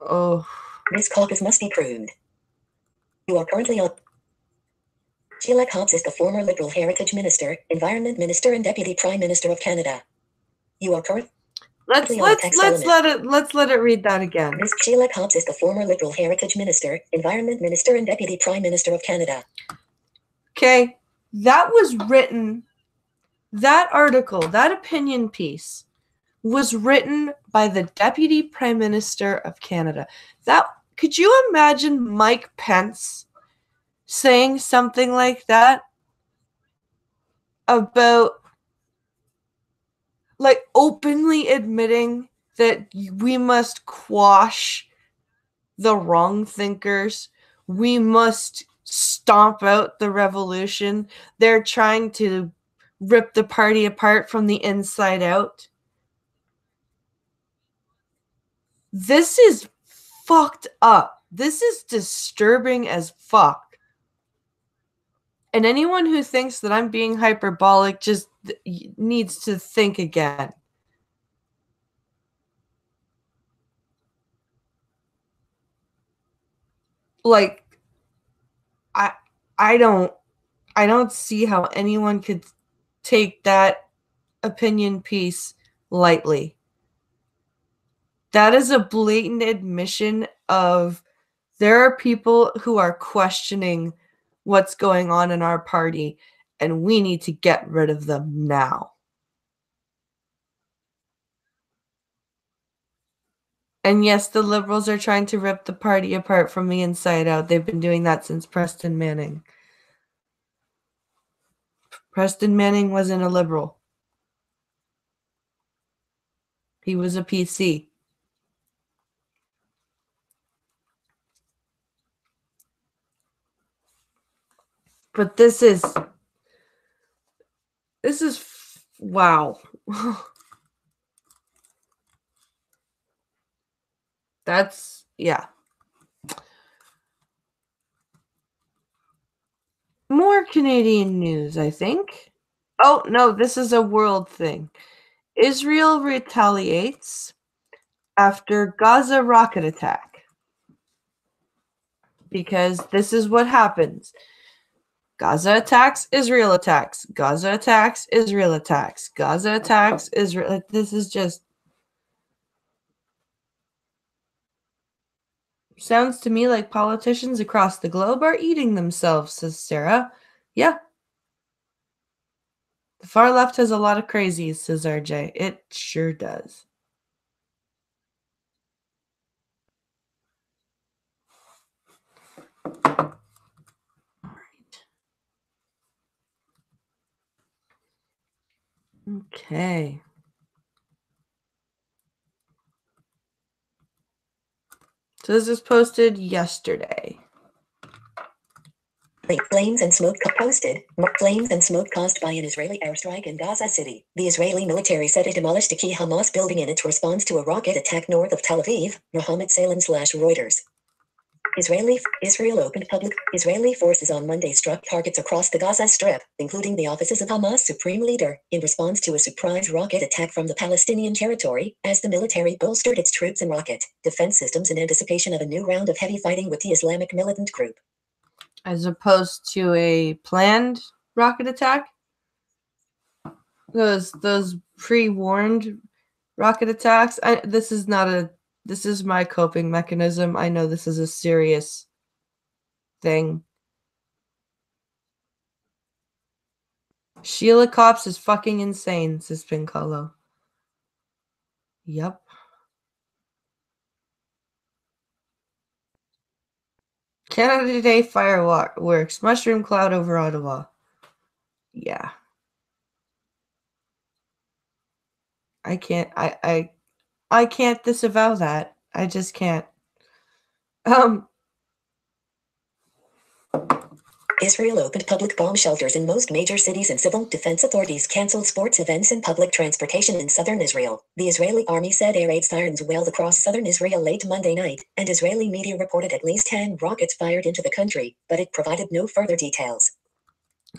S1: Oh.
S2: This caucus must be pruned. You are currently on. Sheila Copps is the former Liberal Heritage Minister, Environment Minister, and Deputy Prime Minister of Canada. You are currently
S1: Let's let it read that again.
S2: Ms. Sheila Copps is the former Liberal Heritage Minister, Environment Minister, and Deputy Prime Minister of Canada.
S1: Okay, that was written. That article, that opinion piece, was written by the Deputy Prime Minister of Canada. Could you imagine Mike Pence saying something like that about, like, openly admitting that we must quash the wrong thinkers, we must stomp out the revolution, they're trying to rip the party apart from the inside out? This is fucked up. This is disturbing as fuck. And anyone who thinks that I'm being hyperbolic just needs to think again. Like, I don't see how anyone could take that opinion piece lightly. That is a blatant admission of there are people who are questioning what's going on in our party, and we need to get rid of them now. And yes, the Liberals are trying to rip the party apart from the inside out. They've been doing that since Preston Manning. Preston Manning wasn't a Liberal. He was a PC. But this is wow. That's, yeah. More Canadian news, I think. Oh, no, this is a world thing. Israel retaliates after Gaza rocket attack. Because this is what happens. Gaza attacks, Israel attacks. Gaza attacks, Israel attacks. Gaza attacks, Israel. This is just... sounds to me like politicians across the globe are eating themselves, says Sarah. Yeah. The far left has a lot of crazies, says RJ. It sure does. Okay. So this was posted yesterday.
S2: Flames and smoke posted. Flames and smoke caused by an Israeli airstrike in Gaza City. The Israeli military said it demolished a key Hamas building in its response to a rocket attack north of Tel Aviv, Mohammed Salem/Reuters. Israeli forces on Monday struck targets across the Gaza Strip, including the offices of Hamas supreme leader, in response to a surprise rocket attack from the Palestinian territory, as the military bolstered its troops and rocket defense systems in anticipation of a new round of heavy fighting with the Islamic militant group.
S1: As opposed to a planned rocket attack? Those pre-warned rocket attacks? This is my coping mechanism. I know this is a serious thing. Sheila Copps is fucking insane, says Pincolo. Yep. Canada Today fireworks. Mushroom cloud over Ottawa. Yeah. I can't disavow that. I just can't.
S2: Israel opened public bomb shelters in most major cities and civil defense authorities canceled sports events and public transportation in southern Israel. The Israeli army said air raid sirens wailed across southern Israel late Monday night, and Israeli media reported at least 10 rockets fired into the country, but it provided no further details.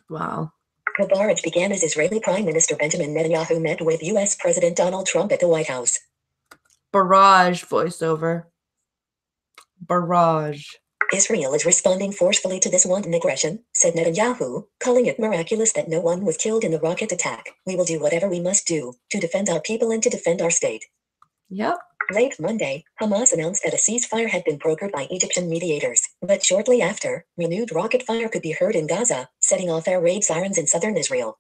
S1: Wow.
S2: The barrage began as Israeli Prime Minister Benjamin Netanyahu met with U.S. President Donald Trump at the White House.
S1: Barrage voiceover. barrage.
S2: Israel is responding forcefully to this wanton aggression, said Netanyahu, calling it miraculous that no one was killed in the rocket attack. We will do whatever we must do to defend our people and to defend our state.
S1: Yep.
S2: Late Monday, Hamas announced that a ceasefire had been brokered by Egyptian mediators, but shortly after, renewed rocket fire could be heard in Gaza, setting off air raid sirens in southern Israel.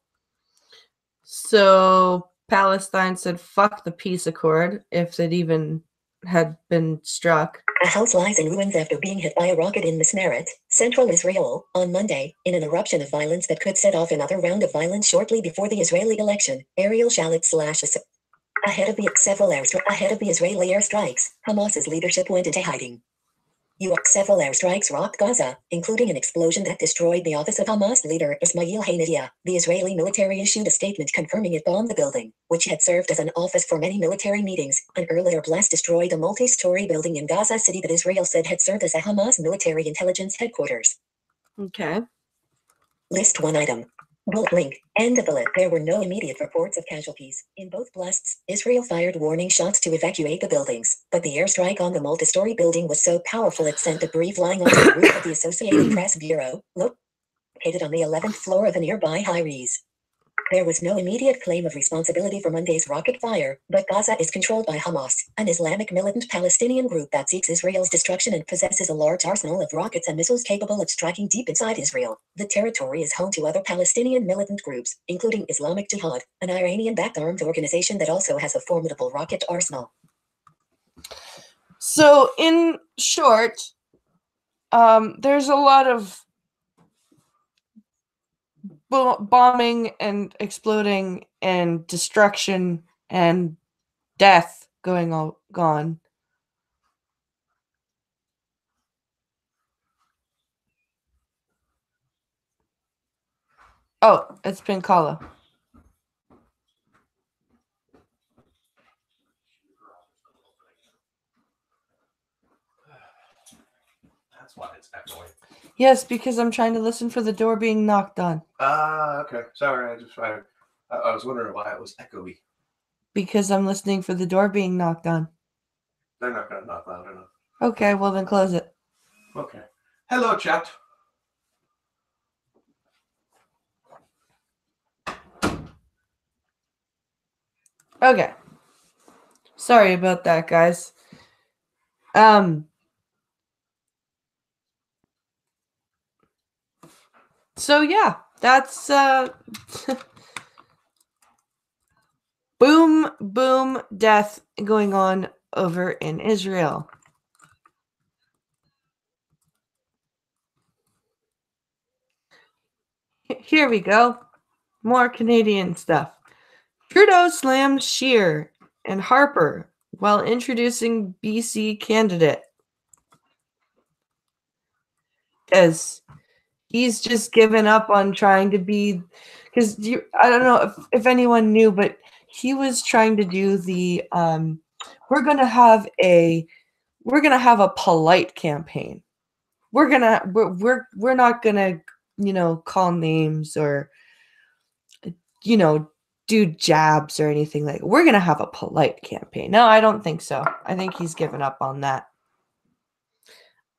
S1: So Palestine said fuck the peace accord, if it even had been struck.
S2: A house lies in ruins after being hit by a rocket in Mismaret, central Israel, on Monday, in an eruption of violence that could set off another round of violence shortly before the Israeli election. Ariel Shalit ahead of the Israeli airstrikes, Hamas's leadership went into hiding. Several airstrikes rocked Gaza, including an explosion that destroyed the office of Hamas leader Ismail Haniyeh. The Israeli military issued a statement confirming it bombed the building, which had served as an office for many military meetings. An earlier blast destroyed a multi-story building in Gaza City that Israel said had served as a Hamas military intelligence headquarters.
S1: Okay.
S2: List one item. Bullet link. End of bullet. There were no immediate reports of casualties. In both blasts, Israel fired warning shots to evacuate the buildings, but the airstrike on the multi-story building was so powerful it sent debris flying onto the roof of the Associated Press Bureau, located on the 11th floor of a nearby high-rise. There was no immediate claim of responsibility for Monday's rocket fire, but Gaza is controlled by Hamas, an Islamic militant Palestinian group that seeks Israel's destruction and possesses a large arsenal of rockets and missiles capable of striking deep inside Israel. The territory is home to other Palestinian militant groups, including Islamic Jihad, an Iranian-backed armed organization that also has a formidable rocket arsenal.
S1: So, in short, there's a lot of bombing and exploding and destruction and death going on. Oh, it's Pinkala.
S3: That's why it's echoing.
S1: Yes, because I'm trying to listen for the door being knocked on.
S3: Okay. Sorry, I was wondering why it was echoey.
S1: Because I'm listening for the door being knocked on.
S3: They're not going to knock loud enough.
S1: Okay, well then close it.
S3: Okay. Hello, chat.
S1: Okay. Sorry about that, guys. So yeah, that's boom death going on over in Israel. Here we go. More Canadian stuff. Trudeau slammed Scheer and Harper while introducing BC candidate. As he's just given up on trying to be, because I don't know if anyone knew, but he was trying to do the we're gonna have a polite campaign. We're not gonna call names or do jabs or anything like. We're gonna have a polite campaign. No, I don't think so. I think he's given up on that.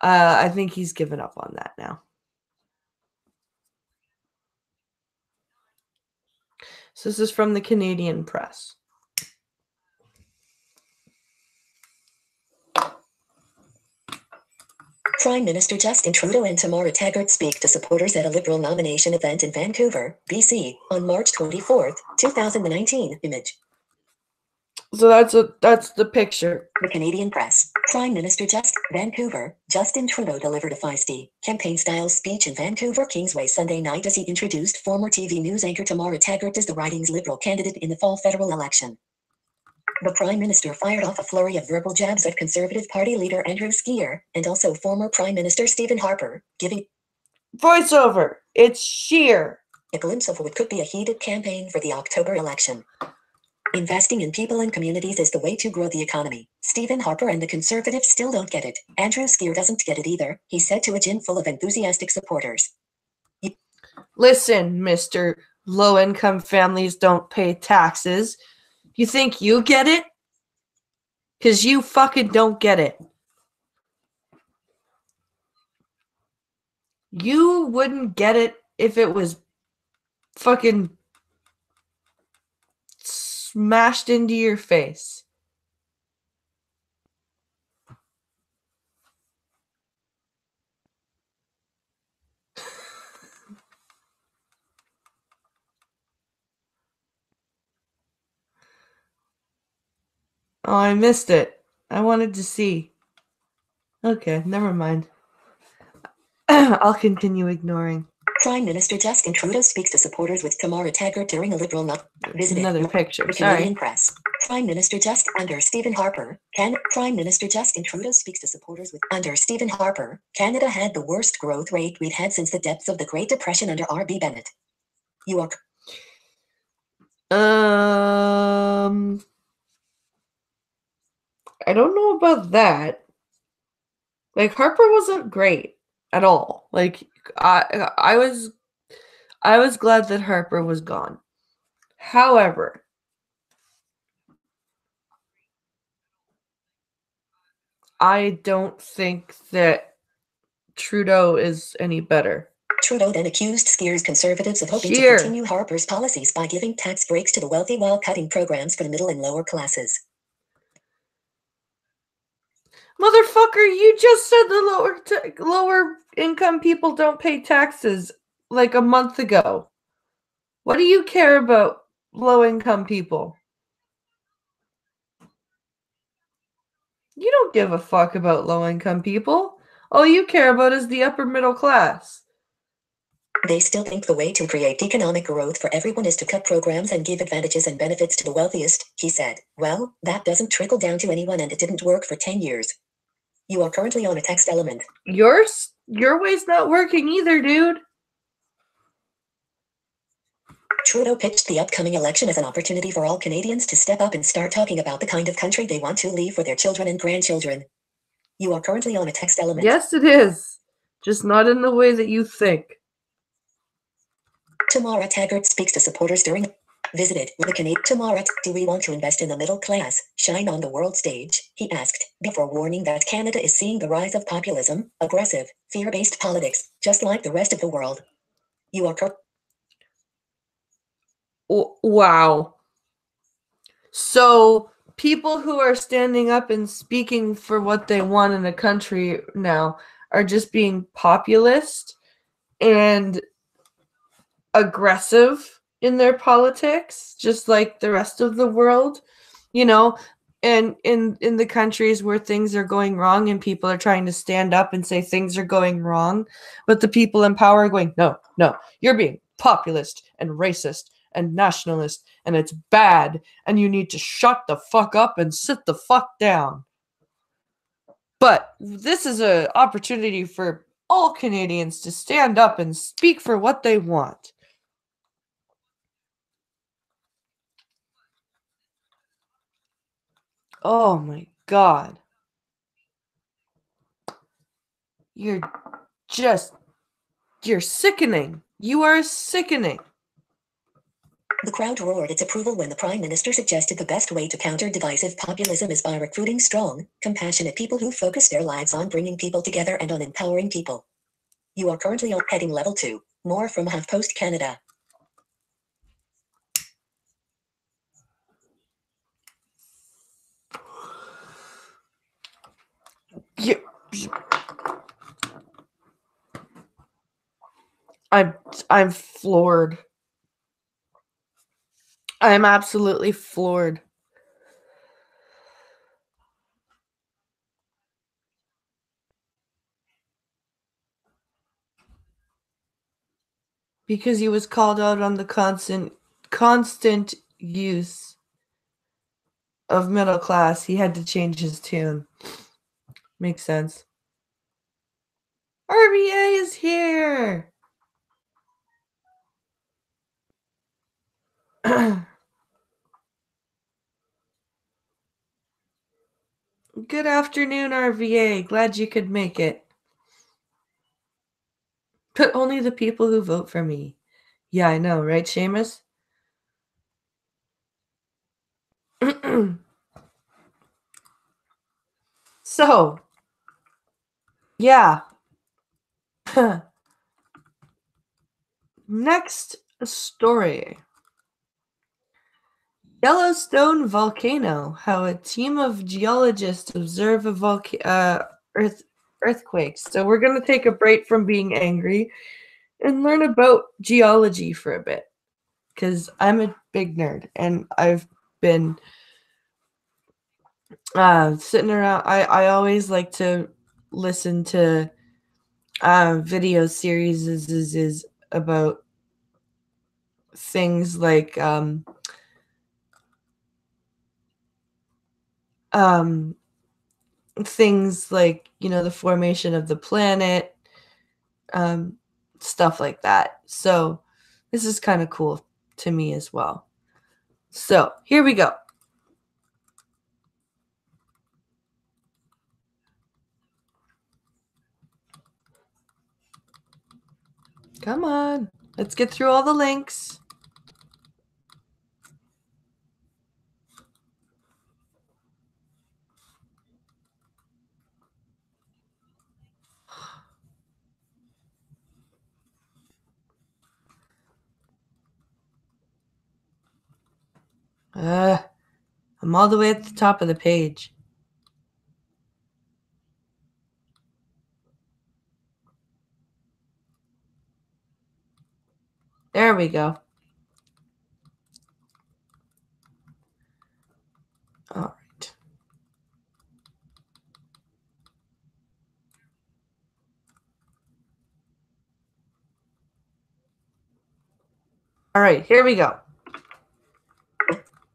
S1: I think he's given up on that now. So this is from the Canadian Press.
S2: Prime Minister Justin Trudeau and Tamara Taggart speak to supporters at a Liberal nomination event in Vancouver, BC, on March 24th, 2019. Image.
S1: So that's the picture.
S2: The Canadian Press. Prime Minister Vancouver, Justin Trudeau delivered a feisty, campaign-style speech in Vancouver Kingsway Sunday night as he introduced former TV news anchor Tamara Taggart as the riding's Liberal candidate in the fall federal election. The Prime Minister fired off a flurry of verbal jabs at Conservative Party leader Andrew Scheer and also former Prime Minister Stephen Harper, giving
S1: voiceover. It's Scheer.
S2: A glimpse of what could be a heated campaign for the October election. Investing in people and communities is the way to grow the economy. Stephen Harper and the Conservatives still don't get it. Andrew Scheer doesn't get it either, he said to a gym full of enthusiastic supporters.
S1: Listen, Mr. Low-income families don't pay taxes. You think you get it? Because you fucking don't get it. You wouldn't get it if it was fucking smashed into your face. Oh, I missed it. I wanted to see. Okay, never mind. I'll continue ignoring.
S2: Prime Minister Justin Trudeau speaks to supporters with Tamara Taggart during a Liberal night. Visited
S1: Another picture.
S2: the
S1: Sorry.
S2: Canadian Press. Prime Minister under Stephen Harper. Prime Minister Justin Trudeau speaks to supporters with under Stephen Harper. Canada had the worst growth rate we'd had since the depths of the Great Depression under R.B. Bennett. You are.
S1: I don't know about that. Like, Harper wasn't great at all. Like, I was glad that Harper was gone. However, I don't think that Trudeau is any better.
S2: Trudeau then accused Skiers Conservatives of hoping to continue Harper's policies by giving tax breaks to the wealthy while cutting programs for the middle and lower classes.
S1: Motherfucker, you just said the lower income people don't pay taxes like a month ago. What do you care about low income people? You don't give a fuck about low income people. All you care about is the upper middle class.
S2: They still think the way to create economic growth for everyone is to cut programs and give advantages and benefits to the wealthiest, he said. Well, that doesn't trickle down to anyone and it didn't work for 10 years. You are currently on a text element.
S1: Your way's not working either, dude.
S2: Trudeau pitched the upcoming election as an opportunity for all Canadians to step up and start talking about the kind of country they want to leave for their children and grandchildren. You are currently on a text element.
S1: Yes, it is. Just not in the way that you think.
S2: Tamara Taggart speaks to supporters during visited the Canadian. Tamara, do we want to invest in the middle class, shine on the world stage? He asked, before warning that Canada is seeing the rise of populism, aggressive, fear-based politics, just like the rest of the world. You are correct.
S1: Wow. So people who are standing up and speaking for what they want in a country now are just being populist and aggressive in their politics, just like the rest of the world, you know, and in the countries where things are going wrong and people are trying to stand up and say things are going wrong, but the people in power are going, no, you're being populist and racist and nationalist, and it's bad, and you need to shut the fuck up and sit the fuck down. But this is an opportunity for all Canadians to stand up and speak for what they want. Oh my God. You're sickening. You are sickening.
S2: The crowd roared its approval when the Prime Minister suggested the best way to counter divisive populism is by recruiting strong, compassionate people who focus their lives on bringing people together and on empowering people. You are currently on heading level 2. More from HuffPost Canada. I'm floored. I'm absolutely floored. Because he was called out on the constant use of middle class, he had to change his tune. Makes sense. RBA is here. Good afternoon, RVA. Glad you could make it. But only the people who vote for me. Yeah, I know, right, Seamus? So, yeah.
S1: Next story. Yellowstone volcano. How a team of geologists observe a earthquakes. So we're going to take a break from being angry and learn about geology for a bit, because I'm a big nerd and I've been sitting around. I always like to listen to video series is about things like things like, the formation of the planet, stuff like that. So this is kind of cool to me as well. So here we go. Come on, let's get through all the links. I'm all the way at the top of the page. There we go. All right. All right, here we go.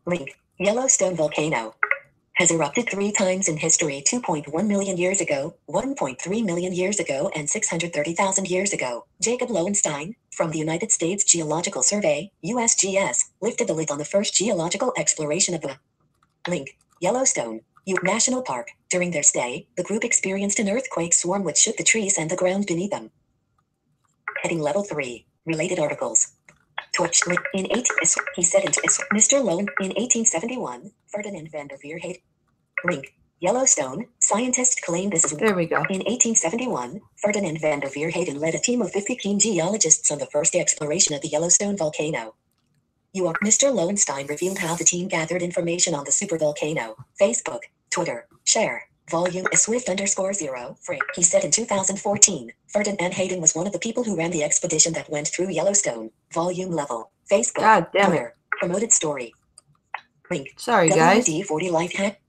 S2: Link. Yellowstone volcano has erupted 3 times in history: 2.1 million years ago, 1.3 million years ago, and 630,000 years ago. Jacob Lowenstein, from the United States Geological Survey, USGS, lifted the lid on the first geological exploration of the link. Yellowstone National Park. During their stay, the group experienced an earthquake swarm which shook the trees and the ground beneath them. Heading Level 3. Related articles. Torch in 18. He said into Mr. Lone in 1871. Ferdinand van der Veer. Link. Yellowstone. Scientists claim this is.
S1: There we go.
S2: In 1871, Ferdinand van der Veer Hayden led a team of 50 keen geologists on the first exploration of the Yellowstone volcano. Mr. Lowenstein revealed how the team gathered information on the supervolcano. Facebook, Twitter, share. Volume Swift_0. Free. He said in 2014, Ferdinand Hayden was one of the people who ran the expedition that went through Yellowstone. Volume level. Facebook.
S1: God damn
S2: Twitter.
S1: it.
S2: Promoted story. Link.
S1: Sorry, guys.
S2: WD-40 Life Hack.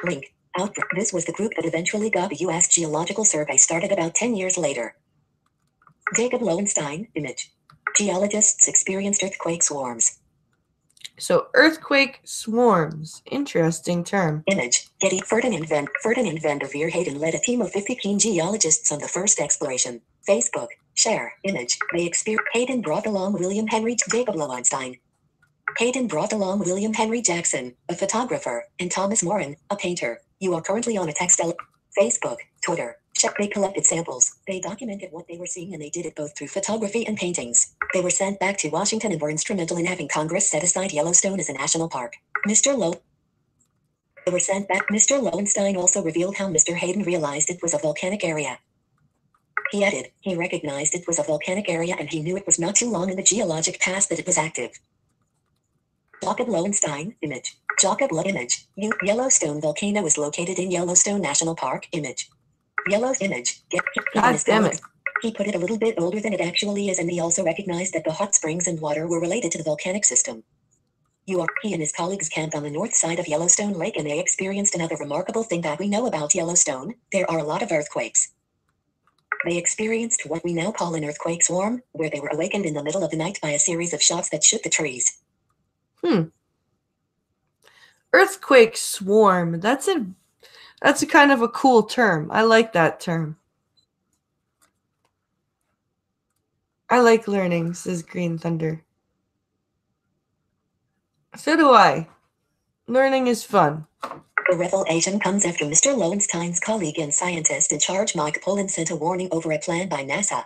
S2: Link. Outbreak. This was the group that eventually got the U.S. Geological Survey started about 10 years later. Jacob Lowenstein. Image. Geologists experienced earthquake swarms.
S1: So earthquake swarms. Interesting term.
S2: Image. Getty. Ferdinand van der Veer Hayden led a team of 50 keen geologists on the first exploration. Facebook. Share. Image. Hayden brought along William Henry Jacob Lowenstein. Hayden brought along William Henry Jackson, a photographer, and Thomas Moran, a painter. You are currently on a textile. Facebook. Twitter. They collected samples. They documented what they were seeing, and they did it both through photography and paintings. They were sent back to Washington and were instrumental in having Congress set aside Yellowstone as a national park. They were sent back. Mr. Lowenstein also revealed how Mr. Hayden realized it was a volcanic area. He added, he recognized it was a volcanic area and he knew it was not too long in the geologic past that it was active. Jacob Lowenstein, image. Image. Yellowstone volcano is located in Yellowstone National Park, image. Image.
S1: God damn it.
S2: He put it a little bit older than it actually is, and he also recognized that the hot springs and water were related to the volcanic system. He and his colleagues camped on the north side of Yellowstone Lake, and they experienced another remarkable thing that we know about Yellowstone. There are a lot of earthquakes. They experienced what we now call an earthquake swarm, where they were awakened in the middle of the night by a series of shocks that shook the trees.
S1: Earthquake swarm. That's a kind of a cool term. I like that term. I like learning, says Green Thunder. So do I. Learning is fun.
S2: The revelation comes after Mr. Lowenstein's colleague and scientist in charge, Mike Pollan, sent a warning over a plan by NASA.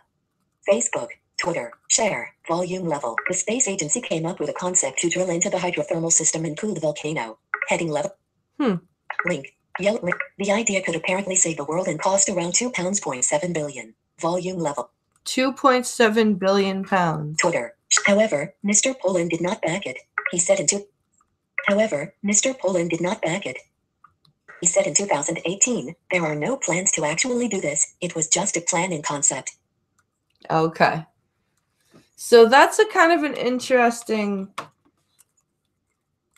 S2: Facebook, Twitter, share, volume level. The space agency came up with a concept to drill into the hydrothermal system and cool the volcano. Heading level. Link. The idea could apparently save the world and cost around £2.7 billion. Volume level.
S1: 2.7 billion pounds.
S2: Twitter. However, Mr. Poland did not back it. He said in 2018, there are no plans to actually do this. It was just a plan in concept.
S1: Okay. So that's a kind of an interesting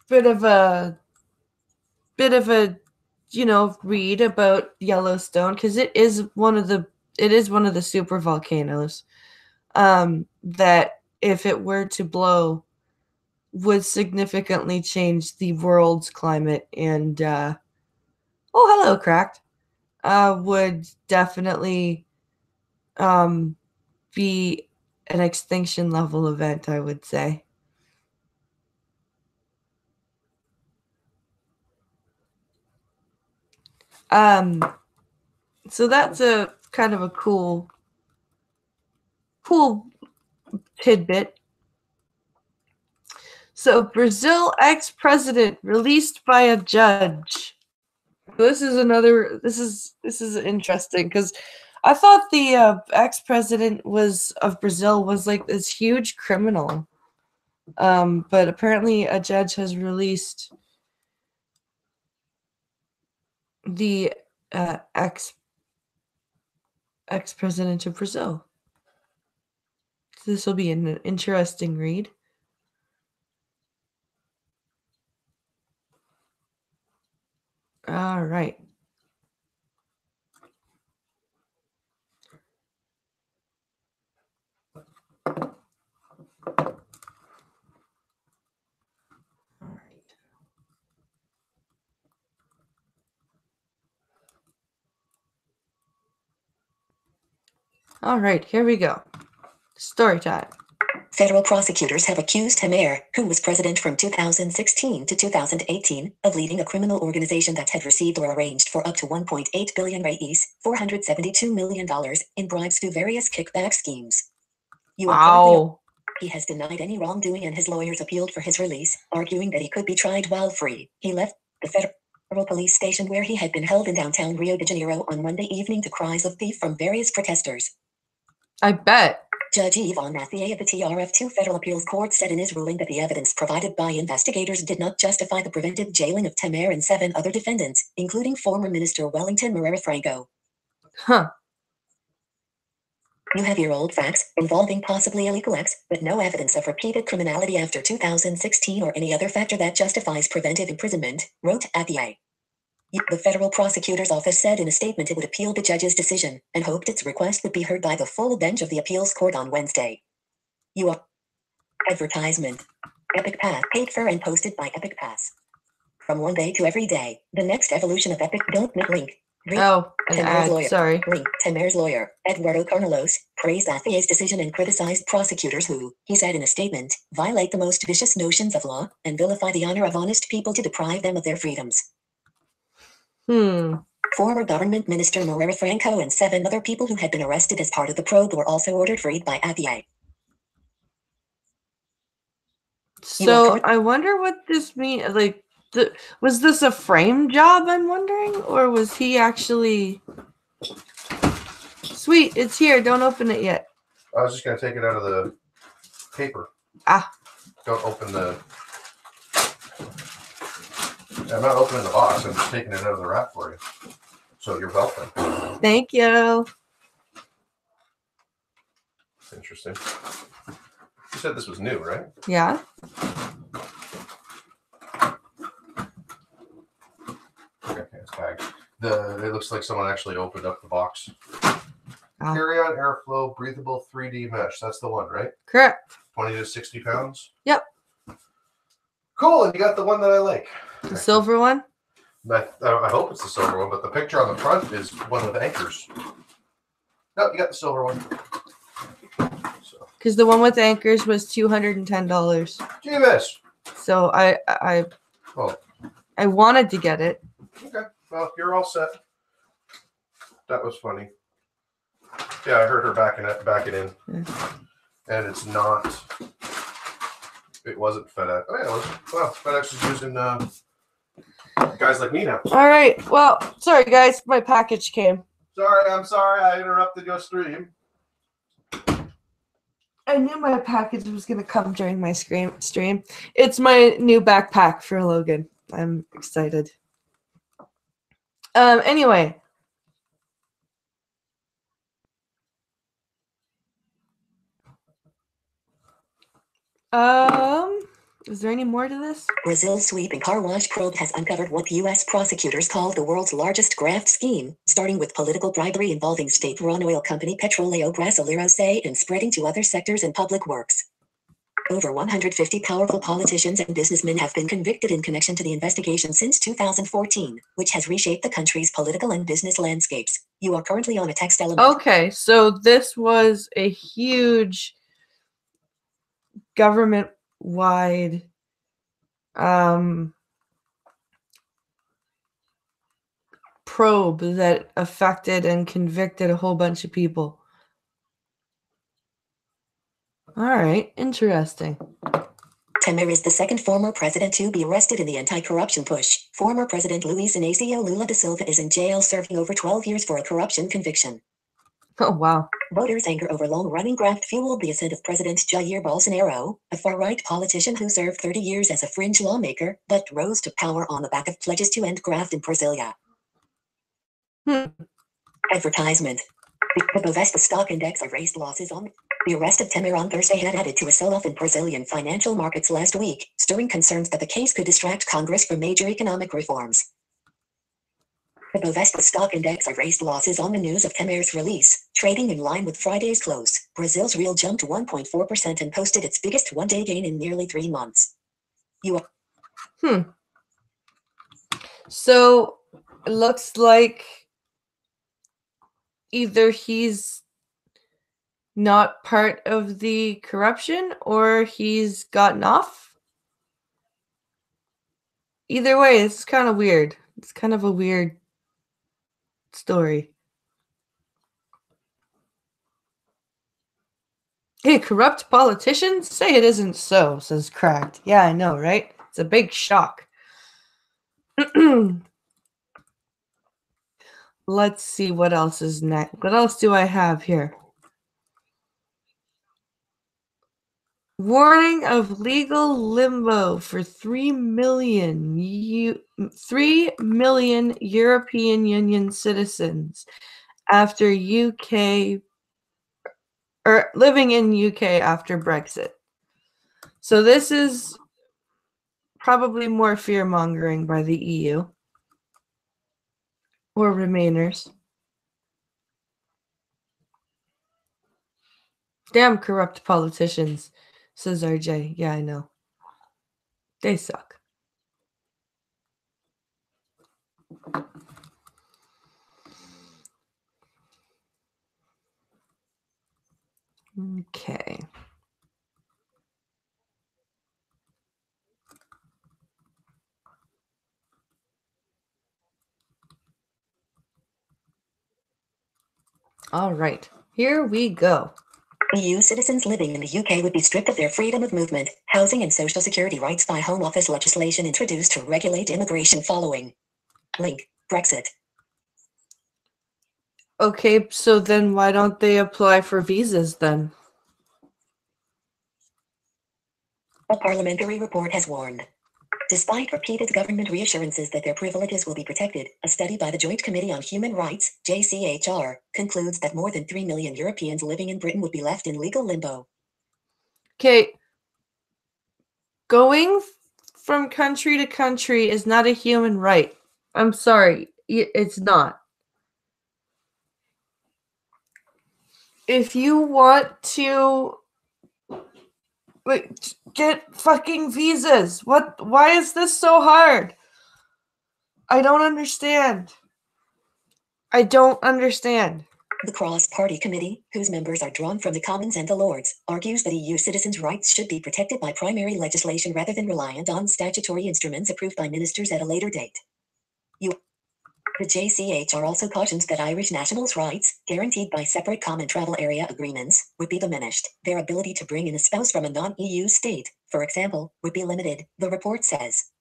S1: bit of a read about Yellowstone, because it is one of the super volcanoes that, if it were to blow, would significantly change the world's climate, and oh, hello, Cracked, would definitely be an extinction level event, I would say. So that's a kind of a cool tidbit. So, Brazil ex-president released by a judge. This is interesting, because I thought the ex-president of Brazil was like this huge criminal, but apparently a judge has released the ex-president of Brazil. So this will be an interesting read. All right. All right, here we go. Story time.
S2: Federal prosecutors have accused Temer, who was president from 2016 to 2018, of leading a criminal organization that had received or arranged for up to 1.8 billion reais, $472 million, in bribes through various kickback schemes.
S1: Wow.
S2: He has denied any wrongdoing, and his lawyers appealed for his release, arguing that he could be tried while free. He left the federal police station where he had been held in downtown Rio de Janeiro on Monday evening to cries of thief from various protesters.
S1: I bet.
S2: Judge Yvonne Mathieu of the TRF2 Federal Appeals Court said in his ruling that the evidence provided by investigators did not justify the preventive jailing of Temer and 7 other defendants, including former Minister Wellington Moreira Franco.
S1: Huh.
S2: You have your old facts involving possibly illegal acts, but no evidence of repeated criminality after 2016 or any other factor that justifies preventive imprisonment, wrote Mathieu. The federal prosecutor's office said in a statement it would appeal the judge's decision and hoped its request would be heard by the full bench of the appeals court on Wednesday. Advertisement. Epic Pass, paid for and posted by Epic Pass. From one day to every day, the next evolution of Epic. Don't link.
S1: Oh, an ad,
S2: lawyer.
S1: Sorry.
S2: Link. Temer's lawyer, Eduardo Carnelos, praised Mathieu's decision and criticized prosecutors who, he said in a statement, violate the most vicious notions of law and vilify the honor of honest people to deprive them of their freedoms. Former government minister Moreira Franco and 7 other people who had been arrested as part of the probe were also ordered freed by Mathieu.
S1: So I wonder what this means. Like, was this a frame job, I'm wondering? Or was he actually... Sweet, it's here. Don't open it yet.
S3: I was just going to take it out of the paper. Don't open the... I'm not opening the box. I'm just taking it out of the wrap for you. So you're welcome.
S1: Thank you.
S3: Interesting. You said this was new, right?
S1: Yeah.
S3: Okay, it's tagged. It looks like someone actually opened up the box. Carry-on airflow breathable 3D mesh. That's the one, right?
S1: Correct.
S3: 20 to 60 pounds.
S1: Yep.
S3: Cool. And you got the one that I like.
S1: The silver one?
S3: I hope it's the silver one, but the picture on the front is one with anchors. No, you got the silver one.
S1: Because the one with anchors was $210.
S3: Jeebus.
S1: So I wanted to get it.
S3: Okay. Well, you're all set. That was funny. Yeah, I heard her back it in. Yeah. And it's not. It wasn't FedEx. Oh, yeah, it was. Well, FedEx is using guys like me now.
S1: All right. Well, sorry, guys. My package came.
S3: I'm sorry. I interrupted your stream.
S1: I knew my package was going to come during my stream. It's my new backpack for Logan. I'm excited. Anyway. Is there any more to this?
S2: Brazil's sweeping car wash probe has uncovered what U.S. prosecutors call the world's largest graft scheme, starting with political bribery involving state-run oil company Petroleo Brasileiro S.A. and spreading to other sectors in public works. Over 150 powerful politicians and businessmen have been convicted in connection to the investigation since 2014, which has reshaped the country's political and business landscapes. You are currently on a text element.
S1: Okay, so this was a huge government-wide probe that affected and convicted a whole bunch of people. All right, interesting.
S2: Temer is the second former president to be arrested in the anti-corruption push. Former President Luiz Inácio Lula da Silva is in jail serving over 12 years for a corruption conviction.
S1: Oh, wow.
S2: Voters' anger over long-running graft fueled the ascent of President Jair Bolsonaro, a far-right politician who served 30 years as a fringe lawmaker, but rose to power on the back of pledges to end graft in Brasilia. Advertisement. The Bovespa stock index erased losses on the arrest of Temer on Thursday had added to a sell-off in Brazilian financial markets last week, stirring concerns that the case could distract Congress from major economic reforms. The Bovespa stock index erased losses on the news of Temer's release, trading in line with Friday's close. Brazil's real jumped 1.4% and posted its biggest one-day gain in nearly 3 months.
S1: So it looks like either he's not part of the corruption or he's gotten off. Either way, it's kind of weird. It's kind of a weird story. Hey, corrupt politicians? Say it isn't so, says Cracked. Yeah, I know, right? It's a big shock. Let's see what else is next. What else do I have here? Warning of legal limbo for 3 million European Union citizens after UK or living in UK after Brexit. So this is probably more fear-mongering by the EU or Remainers. Damn corrupt politicians, says RJ. Yeah, I know. They suck. Okay. All right, here we go.
S2: EU citizens living in the UK would be stripped of their freedom of movement, housing and social security rights by Home Office legislation introduced to regulate immigration following. Link, Brexit.
S1: Okay, so then why don't they apply for visas then?
S2: A parliamentary report has warned. Despite repeated government reassurances that their privileges will be protected, a study by the Joint Committee on Human Rights, JCHR, concludes that more than 3 million Europeans living in Britain would be left in legal limbo.
S1: Okay. Going from country to country is not a human right. I'm sorry, it's not. If you want to get fucking visas, why is this so hard? I don't understand. I don't understand.
S2: The Cross-Party Committee, whose members are drawn from the Commons and the Lords, argues that EU citizens' rights should be protected by primary legislation rather than reliant on statutory instruments approved by ministers at a later date. The JCHR also cautions that Irish nationals' rights, guaranteed by separate common travel area agreements, would be diminished. Their ability to bring in a spouse from a non-EU state, for example, would be limited, the report says.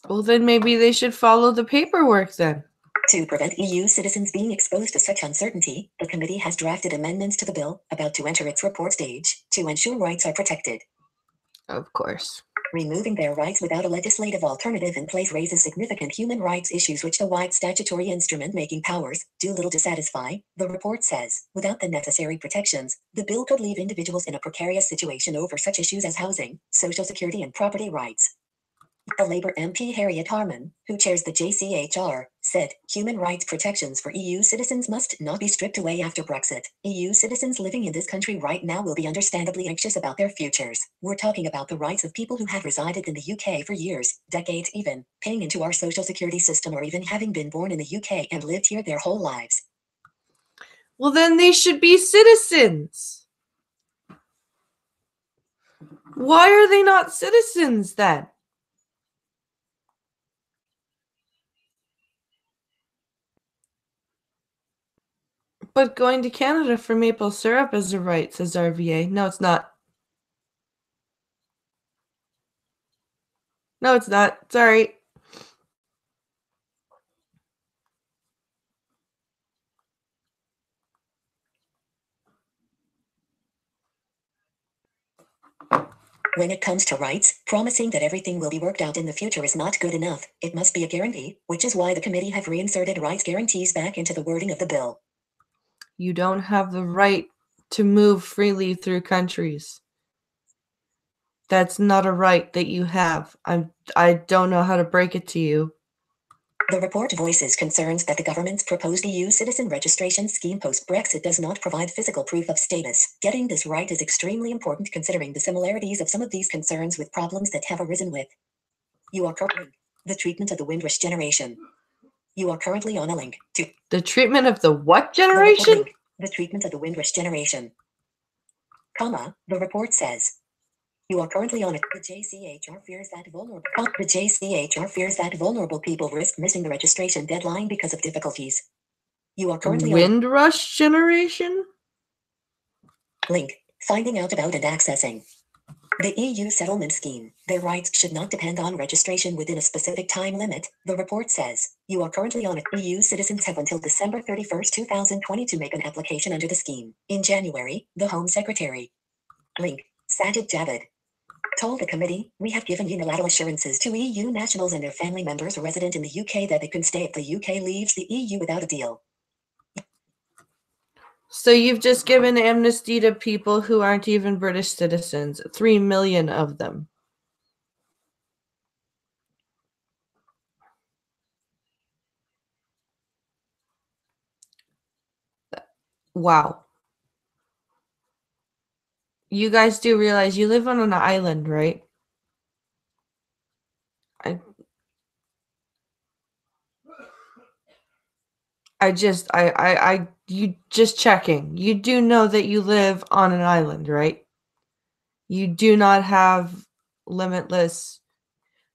S1: Well, then maybe they should follow the paperwork then.
S2: To prevent EU citizens being exposed to such uncertainty, the committee has drafted amendments to the bill, about to enter its report stage, to ensure rights are protected.
S1: Of course.
S2: Removing their rights without a legislative alternative in place raises significant human rights issues which the wide statutory instrument-making powers do little to satisfy, the report says. Without the necessary protections, the bill could leave individuals in a precarious situation over such issues as housing, social security and property rights. The Labour MP Harriet Harman, who chairs the JCHR, said, human rights protections for EU citizens must not be stripped away after Brexit. EU citizens living in this country right now will be understandably anxious about their futures. We're talking about the rights of people who have resided in the UK for years, decades even, paying into our social security system or even having been born in the UK and lived here their whole lives.
S1: Well, then they should be citizens. Why are they not citizens then? But going to Canada for maple syrup is a right, says RVA. No, it's not. No, it's not. Sorry.
S2: When it comes to rights, promising that everything will be worked out in the future is not good enough. It must be a guarantee, which is why the committee have reinserted rights guarantees back into the wording of the bill.
S1: You don't have the right to move freely through countries. That's not a right that you have. I don't know how to break it to you.
S2: The report voices concerns that the government's proposed EU citizen registration scheme post-Brexit does not provide physical proof of status. Getting this right is extremely important considering the similarities of some of these concerns with problems that have arisen with the treatment of the Windrush generation. You are currently on a link to
S1: the treatment of the what generation?
S2: The treatment of the Windrush generation. The report says. You are currently on it. The JCHR fears that vulnerable people risk missing the registration deadline because of difficulties. You are currently
S1: Windrush generation?
S2: Link. Finding out about and accessing. The EU settlement scheme. Their rights should not depend on registration within a specific time limit, the report says. You are currently on it. EU citizens have until December 31st, 2020 to make an application under the scheme. In January, the Home Secretary. Link. Sajid Javid. Told the committee, we have given unilateral assurances to EU nationals and their family members resident in the UK that they can stay if the UK leaves the EU without a deal.
S1: So you've just given amnesty to people who aren't even British citizens. 3 million of them. Wow. You guys do realize you live on an island, right? You just checking. You do know that you live on an island, right? You do not have limitless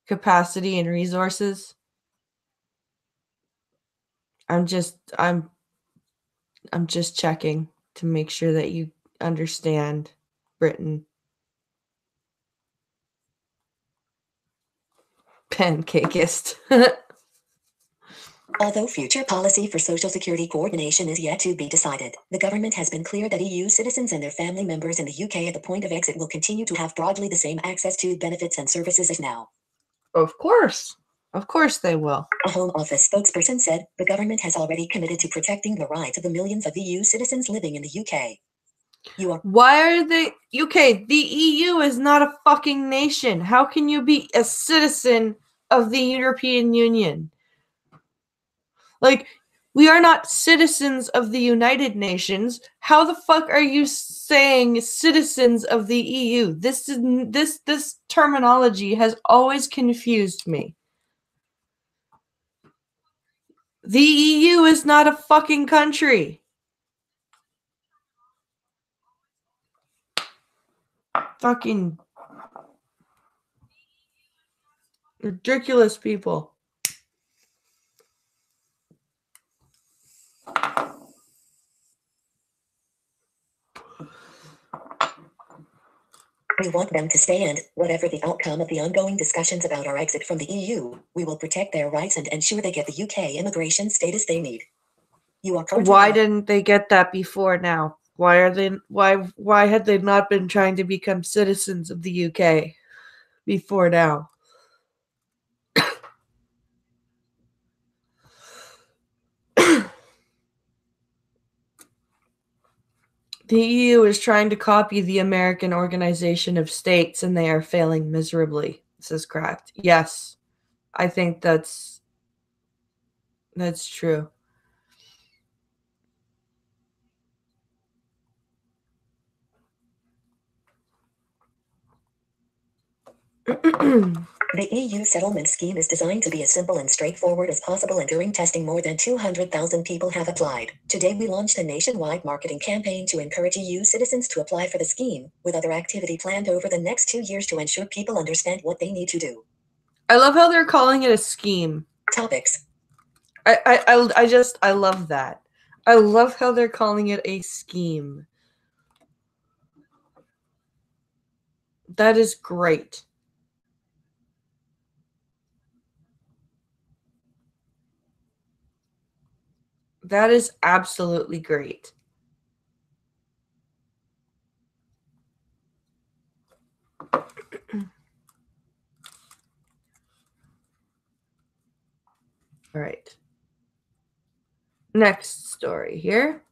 S1: capacity and resources. I'm just checking to make sure that you understand Britain. Pancakeist.
S2: Although future policy for Social Security coordination is yet to be decided, the government has been clear that EU citizens and their family members in the UK at the point of exit will continue to have broadly the same access to benefits and services as now.
S1: Of course. Of course they will.
S2: A Home Office spokesperson said, the government has already committed to protecting the rights of the millions of EU citizens living in the UK.
S1: Why are they... UK, the EU is not a fucking nation. How can you be a citizen of the European Union? Like, we are not citizens of the United Nations. How the fuck are you saying citizens of the EU? This terminology has always confused me. The EU is not a fucking country. Fucking ridiculous people.
S2: We want them to stay, and whatever the outcome of the ongoing discussions about our exit from the EU, we will protect their rights and ensure they get the UK immigration status they need. You are currently
S1: Why didn't they get that before now? Why had they not been trying to become citizens of the UK before now? The EU is trying to copy the American Organization of States, and they are failing miserably. This is correct. Yes, I think that's true.
S2: The EU settlement scheme is designed to be as simple and straightforward as possible, and during testing more than 200,000 people have applied. Today we launched a nationwide marketing campaign to encourage EU citizens to apply for the scheme, with other activity planned over the next 2 years to ensure people understand what they need to do.
S1: I love how they're calling it a scheme.
S2: Topics.
S1: I love that. I love how they're calling it a scheme. That is great. That is absolutely great. All right. Next story here.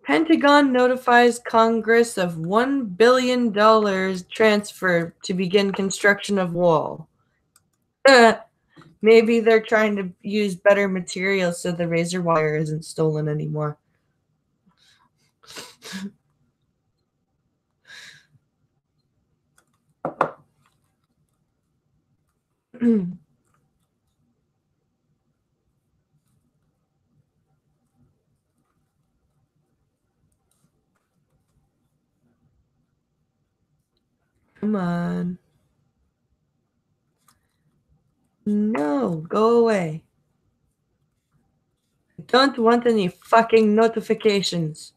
S1: Pentagon notifies Congress of $1 billion transfer to begin construction of wall. Maybe they're trying to use better materials so the razor wire isn't stolen anymore. Come on. No, go away. I don't want any fucking notifications.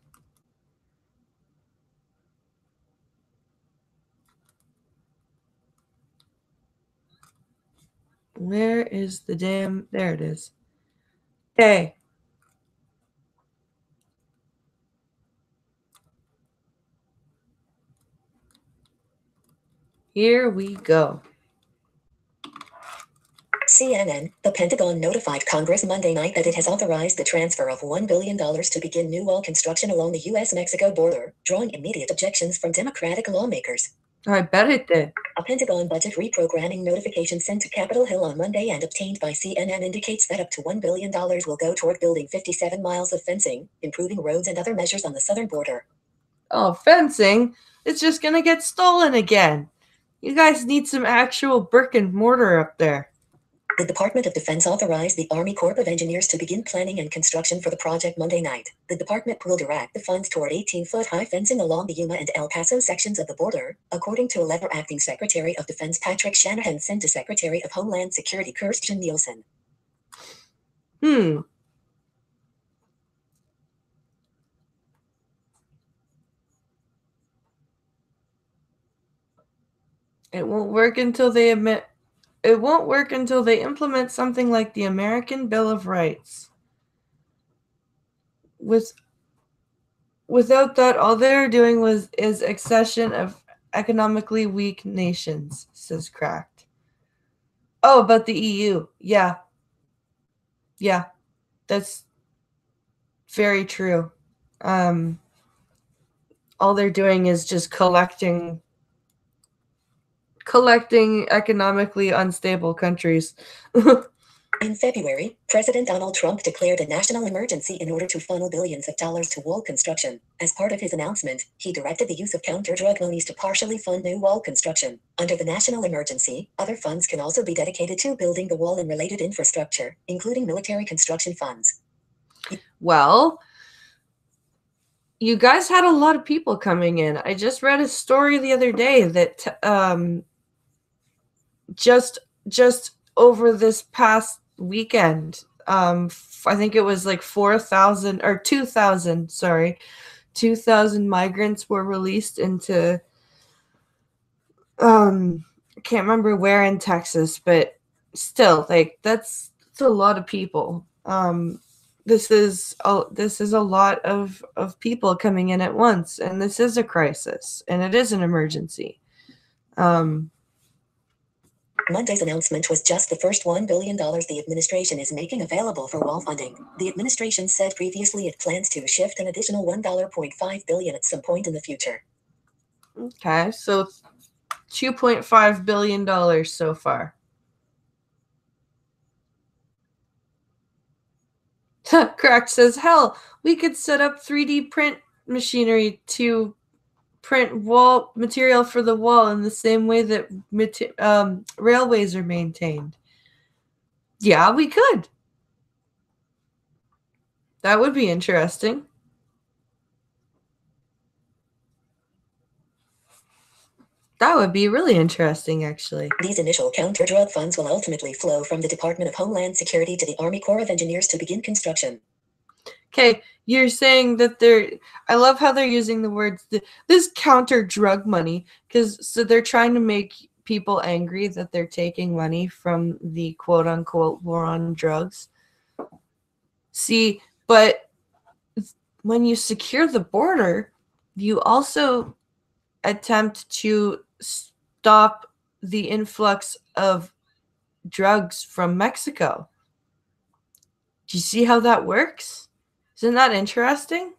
S1: Where is the damn... There it is. Okay. Here we go.
S2: CNN, the Pentagon notified Congress Monday night that it has authorized the transfer of $1 billion to begin new wall construction along the U.S.-Mexico border, drawing immediate objections from Democratic lawmakers.
S1: I bet it did.
S2: A Pentagon budget reprogramming notification sent to Capitol Hill on Monday and obtained by CNN indicates that up to $1 billion will go toward building 57 miles of fencing, improving roads and other measures on the southern border.
S1: Oh, fencing? It's just gonna get stolen again. You guys need some actual brick and mortar up there.
S2: The Department of Defense authorized the Army Corps of Engineers to begin planning and construction for the project Monday night. The department will direct the funds toward 18-foot-high fencing along the Yuma and El Paso sections of the border, according to a letter Acting Secretary of Defense Patrick Shanahan sent to Secretary of Homeland Security Kirstjen Nielsen.
S1: It won't work until they implement something like the American Bill of Rights. Without that, all they're doing is accession of economically weak nations, says Cracked. Oh, about the EU. Yeah. Yeah. That's very true. All they're doing is just collecting economically unstable countries.
S2: In February, President Donald Trump declared a national emergency in order to funnel billions of dollars to wall construction. As part of his announcement, he directed the use of counter-drug monies to partially fund new wall construction. Under the national emergency, other funds can also be dedicated to building the wall and related infrastructure, including military construction funds.
S1: Well, you guys had a lot of people coming in. I just read a story the other day that just over this past weekend, I think it was like 4,000 or 2,000, 2,000 migrants were released into I can't remember where in Texas, but still, like that's a lot of people. This is a lot of people coming in at once, and this is a crisis, and it is an emergency.
S2: Monday's announcement was just the first $1 billion the administration is making available for wall funding. The administration said previously it plans to shift an additional $1.5 billion at some point in the future.
S1: Okay, so $2.5 billion so far. Cracked says, hell, we could set up 3D print machinery to print wall material for the wall in the same way that railways are maintained. Yeah, we could. That would be interesting. That would be really interesting, actually.
S2: These initial counter-drug funds will ultimately flow from the Department of Homeland Security to the Army Corps of Engineers to begin construction.
S1: Okay, you're saying that I love how they're using the words, this counter-drug money, so they're trying to make people angry that they're taking money from the quote-unquote war on drugs. See, but when you secure the border, you also attempt to stop the influx of drugs from Mexico. Do you see how that works? Isn't that interesting?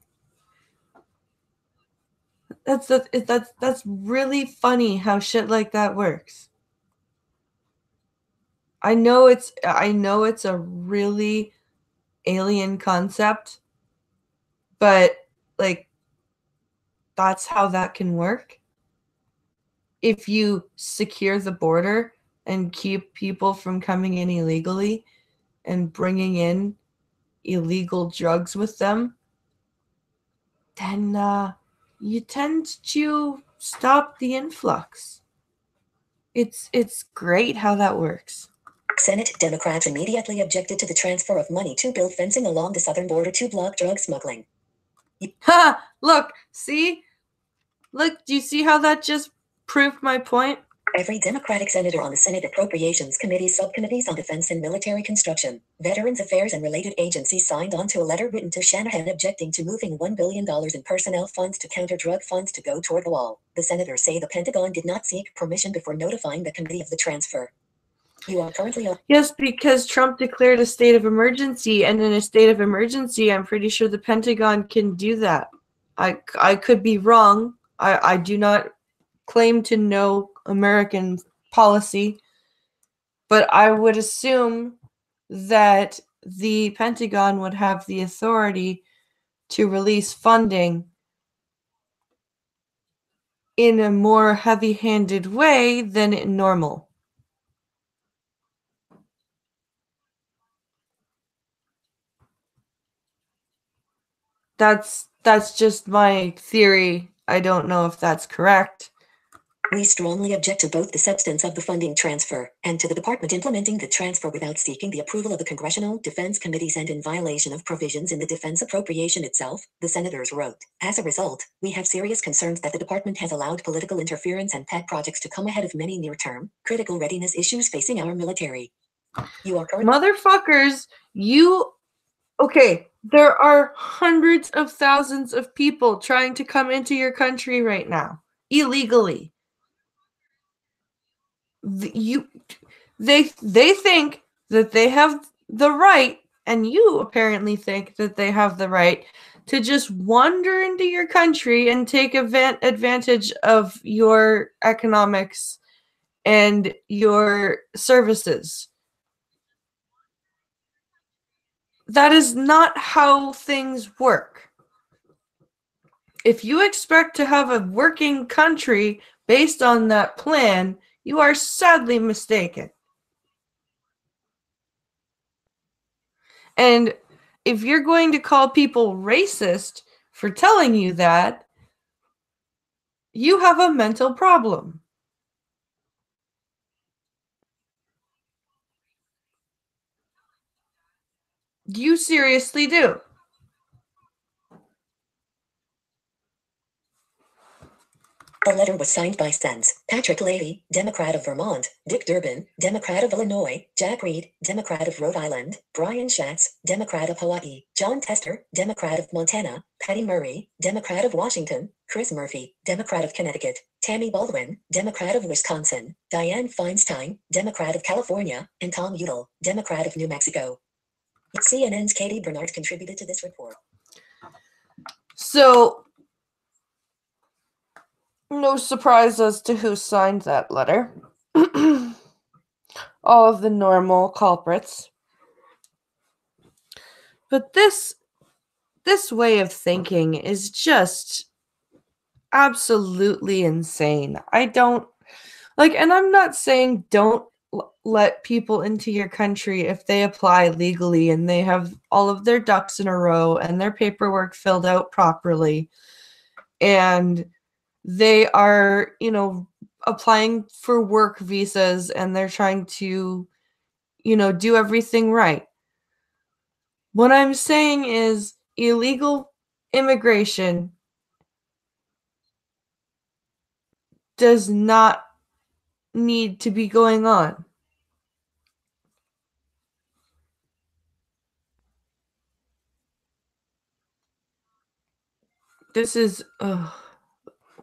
S1: That's really funny how shit like that works. I know it's a really alien concept, but like that's how that can work. If you secure the border and keep people from coming in illegally and bringing in illegal drugs with them, then you tend to stop the influx. It's great how that works.
S2: Senate Democrats immediately objected to the transfer of money to build fencing along the southern border to block drug smuggling.
S1: Ha! Look, see? Look, do you see how that just proved my point?
S2: Every Democratic senator on the Senate Appropriations Committee subcommittees on defense and military construction, Veterans Affairs and related agencies signed on to a letter written to Shanahan objecting to moving $1 billion in personnel funds to counter drug funds to go toward the wall. The senators say the Pentagon did not seek permission before notifying the committee of the transfer. You are currently
S1: Yes, because Trump declared a state of emergency, and in a state of emergency, I'm pretty sure the Pentagon can do that. I could be wrong. I do not claim to know American policy, but I would assume that the Pentagon would have the authority to release funding in a more heavy-handed way than normal. That's just my theory. I don't know if that's correct.
S2: We strongly object to both the substance of the funding transfer and to the department implementing the transfer without seeking the approval of the Congressional Defense Committees and in violation of provisions in the defense appropriation itself, the senators wrote. As a result, we have serious concerns that the department has allowed political interference and pet projects to come ahead of many near-term, critical readiness issues facing our military. You are
S1: Motherfuckers, okay, there are hundreds of thousands of people trying to come into your country right now, illegally. They think that they have the right, and you apparently think that they have the right to just wander into your country and take advantage of your economics and your services. That is not how things work. If you expect to have a working country based on that plan, you are sadly mistaken. And if you're going to call people racist for telling you that, you have a mental problem. You seriously do.
S2: The letter was signed by Sens, Patrick Leahy, Democrat of Vermont, Dick Durbin, Democrat of Illinois, Jack Reed, Democrat of Rhode Island, Brian Schatz, Democrat of Hawaii, John Tester, Democrat of Montana, Patty Murray, Democrat of Washington, Chris Murphy, Democrat of Connecticut, Tammy Baldwin, Democrat of Wisconsin, Dianne Feinstein, Democrat of California, and Tom Udall, Democrat of New Mexico. CNN's Katie Bernard contributed to this report.
S1: So, no surprise as to who signed that letter. All of the normal culprits. But this way of thinking is just absolutely insane. I don't like, and I'm not saying don't let people into your country if they apply legally and they have all of their ducks in a row and their paperwork filled out properly and they are, applying for work visas and they're trying to, do everything right. What I'm saying is illegal immigration does not need to be going on. This is,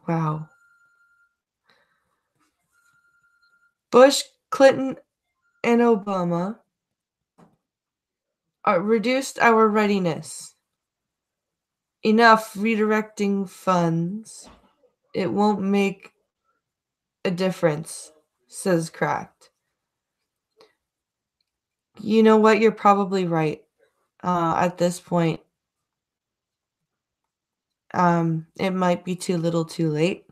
S1: wow. Bush, Clinton, and Obama reduced our readiness. Enough redirecting funds. It won't make a difference, says Cracked. You know what? You're probably right at this point. It might be too little too late.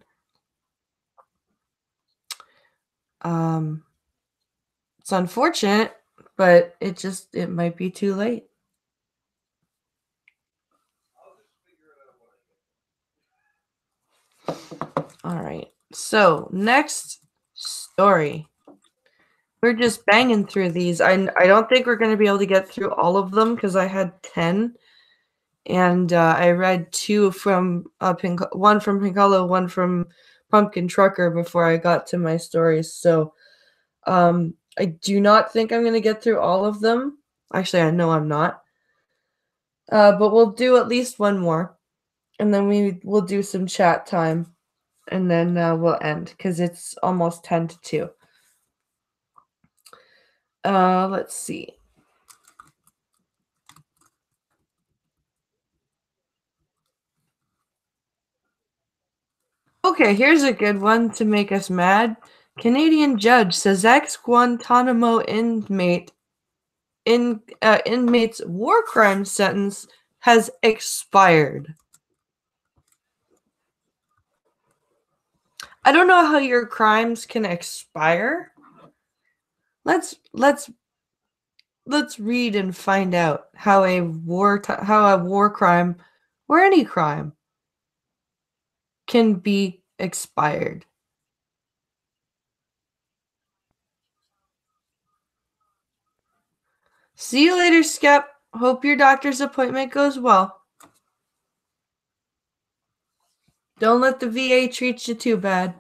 S1: It's unfortunate, but it might be too late. All right. So, next story. We're just banging through these. I don't think we're going to be able to get through all of them because I had 10. And I read 2 from one from Pink Hollow, one from Pumpkin Trucker before I got to my stories. So I do not think I'm going to get through all of them. Actually, I know I'm not. But we'll do at least one more. And then we'll do some chat time. And then we'll end because it's almost 10 to 2. Let's see. Okay, here's a good one to make us mad. Canadian judge says ex-Guantanamo inmate's war crime sentence has expired. I don't know how your crimes can expire. Let's read and find out how a war crime or any crime can be expired. See you later, Skep. Hope your doctor's appointment goes well. Don't let the VA treat you too bad.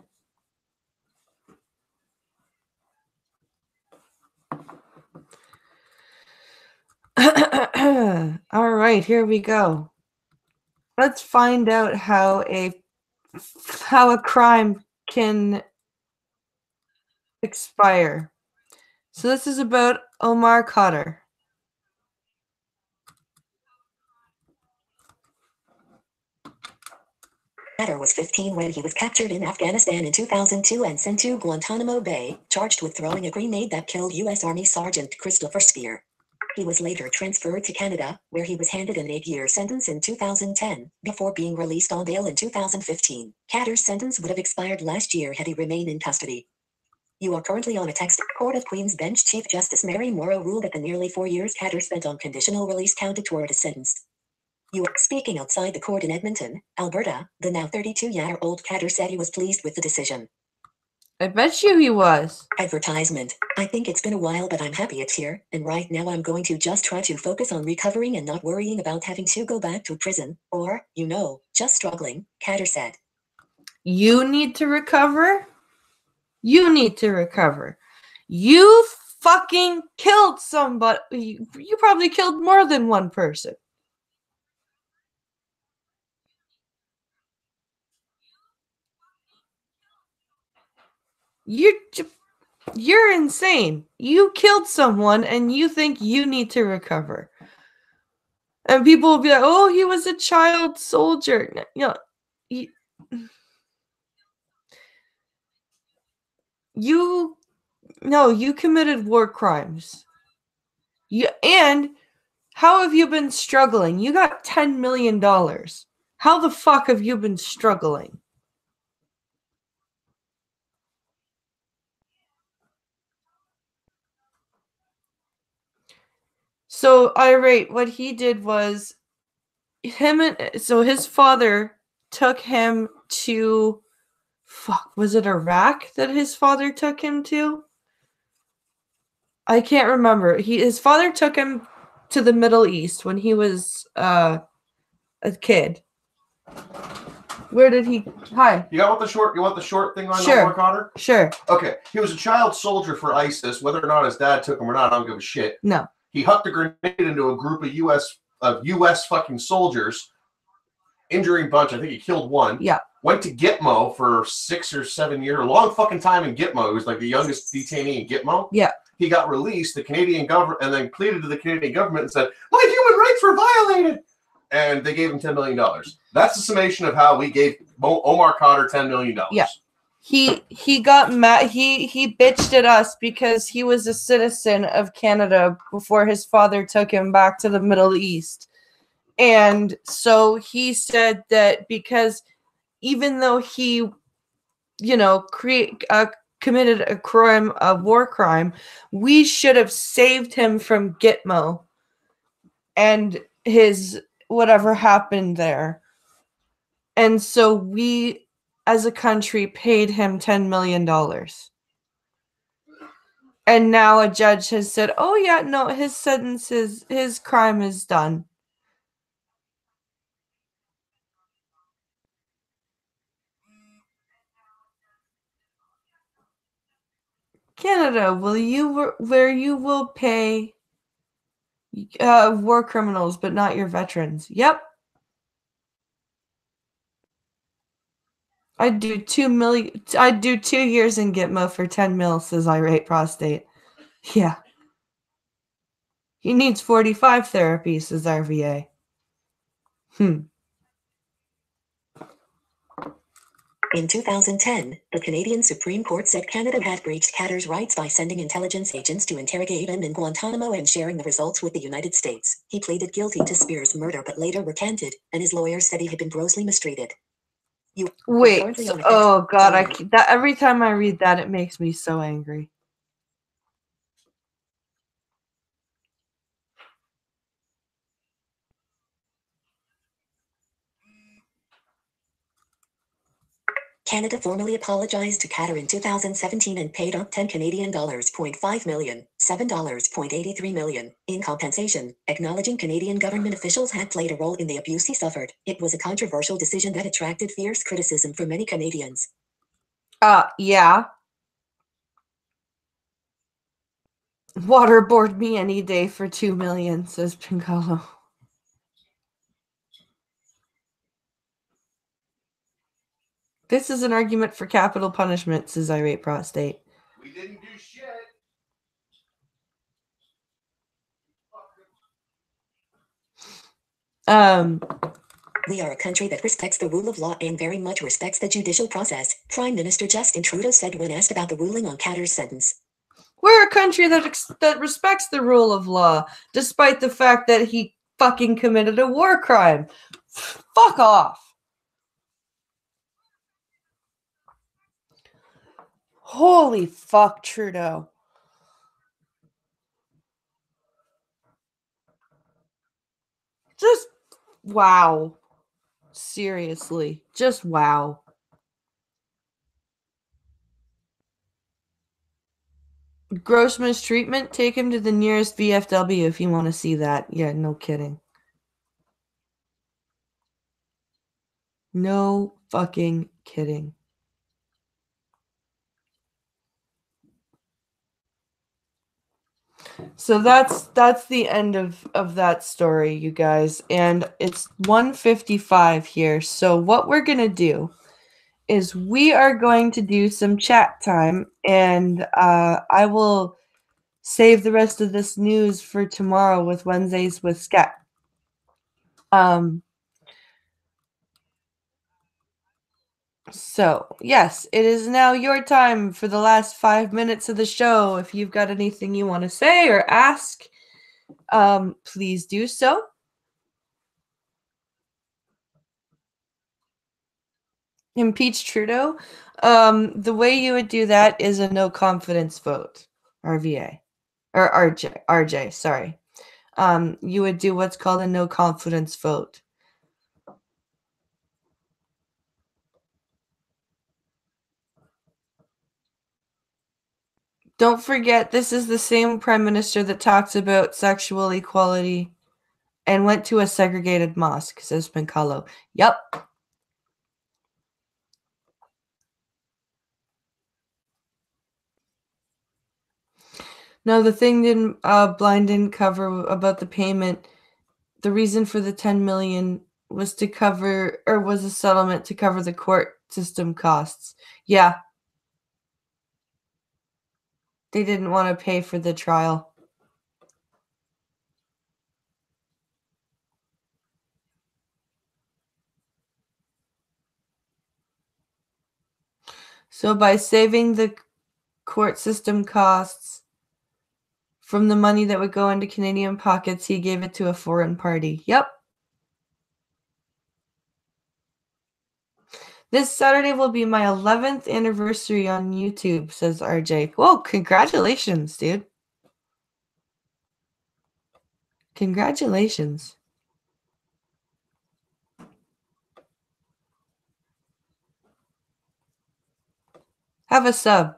S1: All right, here we go. Let's find out how a crime can expire. So this is about Omar Khadr.
S2: Khadr was 15 when he was captured in Afghanistan in 2002 and sent to Guantanamo Bay, charged with throwing a grenade that killed U.S. Army Sergeant Christopher Spear. He was later transferred to Canada, where he was handed an 8-year sentence in 2010, before being released on bail in 2015. Khadr's sentence would have expired last year had he remained in custody. You are currently on a text. Court of Queen's Bench Chief Justice Mary Morrow ruled that the nearly 4 years Khadr spent on conditional release counted toward his sentence. You are speaking outside the court in Edmonton, Alberta. The now 32-year-old Khadr said he was pleased with the decision.
S1: I bet you he was.
S2: Advertisement. I think it's been a while, but I'm happy it's here, and right now I'm going to just try to focus on recovering and not worrying about having to go back to prison, or, just struggling, Khadr said.
S1: You need to recover. You need to recover. You fucking killed somebody. You probably killed more than one person. You're insane. You killed someone and you think you need to recover. And people will be like, oh, he was a child soldier. You committed war crimes. And how have you been struggling? You got $10 million. How the fuck have you been struggling? So Irate, what he did was his father took him to was it Iraq that his father took him to? I can't remember. His father took him to the Middle East when he was a kid. Where did he? Hi.
S3: You want the short thing on
S1: Sure.
S3: Omar Khadr?
S1: Sure.
S3: Okay. He was a child soldier for ISIS. Whether or not his dad took him or not, I don't give a shit.
S1: No.
S3: He hucked a grenade into a group of U.S. fucking soldiers, injuring a bunch. I think he killed one.
S1: Yeah.
S3: Went to Gitmo for 6 or 7 years, a long fucking time in Gitmo. He was like the youngest detainee in Gitmo.
S1: Yeah.
S3: He got released. The Canadian government, and then pleaded to the Canadian government and said, "My human rights were violated," and they gave him $10 million. That's the summation of how we gave Omar Khadr $10 million.
S1: Yeah. He got mad. He bitched at us because he was a citizen of Canada before his father took him back to the Middle East. And so he said that because even though he, committed a war crime, we should have saved him from Gitmo and his whatever happened there. And so we, as a country, paid him $10 million. And now a judge has said, oh yeah, no, his crime is done. Canada, where you will pay war criminals, but not your veterans. Yep. I'd do 2 years in Gitmo for 10 mil, says Irate Prostate. Yeah. He needs 45 therapies, says RVA.
S2: In 2010, the Canadian Supreme Court said Canada had breached Khadr's rights by sending intelligence agents to interrogate him in Guantanamo and sharing the results with the United States. He pleaded guilty to Spears' murder but later recanted, and his lawyers said he had been grossly mistreated.
S1: Wait, oh god, every time I read that, it makes me so angry.
S2: Canada formally apologized to Khadr in 2017 and paid up $10 Canadian $0.5 million, $7.83 million, in compensation, acknowledging Canadian government officials had played a role in the abuse he suffered. It was a controversial decision that attracted fierce criticism from many Canadians.
S1: Yeah. Waterboard me any day for $2 million, says Pincalo. This is an argument for capital punishment, says Irate Prostate.
S3: We didn't do shit.
S2: We are a country that respects the rule of law and very much respects the judicial process, Prime Minister Justin Trudeau said when asked about the ruling on Khadr's sentence.
S1: We're a country that respects the rule of law, despite the fact that he fucking committed a war crime. Fuck off. Holy fuck, Trudeau. Just wow. Seriously. Just wow. Gross mistreatment? Take him to the nearest VFW if you want to see that. Yeah, no kidding. No fucking kidding. So that's the end of that story, you guys. And it's 1:55 here. So what we're going to do is we are going to do some chat time, and I will save the rest of this news for tomorrow with Wednesdays with Skep. So, yes, it is now your time for the last 5 minutes of the show. If you've got anything you want to say or ask, please do so. Impeach Trudeau? The way you would do that is a no confidence vote, RVA. Or RJ, sorry. You would do what's called a no confidence vote. Don't forget, this is the same prime minister that talks about sexual equality and went to a segregated mosque, says Pincalo. Yep. No, the thing Blind didn't cover about the payment. The reason for the 10 million was to cover, or was a settlement to cover the court system costs. Yeah. They didn't want to pay for the trial. So by saving the court system costs from the money that would go into Canadian pockets, he gave it to a foreign party. Yep. This Saturday will be my 11th anniversary on YouTube, says RJ. Whoa, congratulations, dude. Congratulations. Have a sub.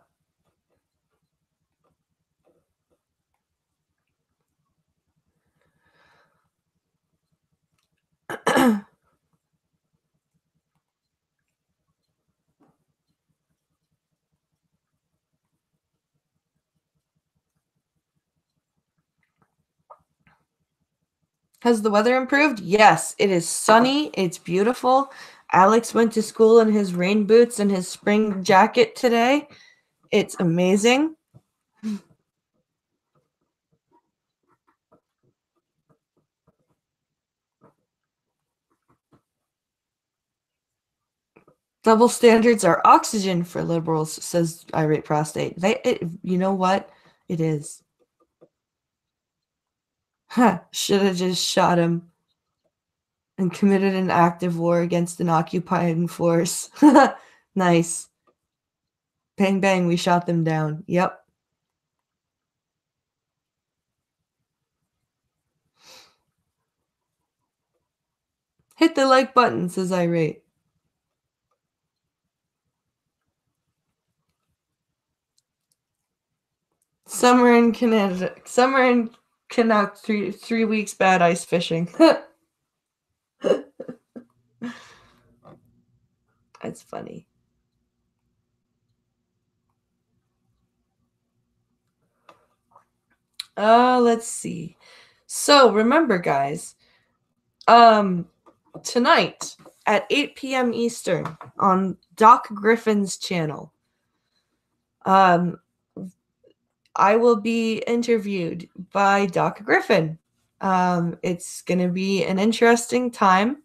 S1: Has the weather improved? Yes, it is sunny. It's beautiful. Alex went to school in his rain boots and his spring jacket today. It's amazing. Double standards are oxygen for liberals, says Irate Prostate. You know what? It is. Huh, should have just shot him and committed an act of war against an occupying force. Nice. Bang, bang, we shot them down. Yep. Hit the like button, says Irate. Summer in Canada. Summer in Canuck, 3 weeks bad ice fishing. That's funny. Let's see. So remember, guys, tonight at 8 p.m. Eastern on Doc Griffin's channel, I will be interviewed by Doc Griffin. It's going to be an interesting time.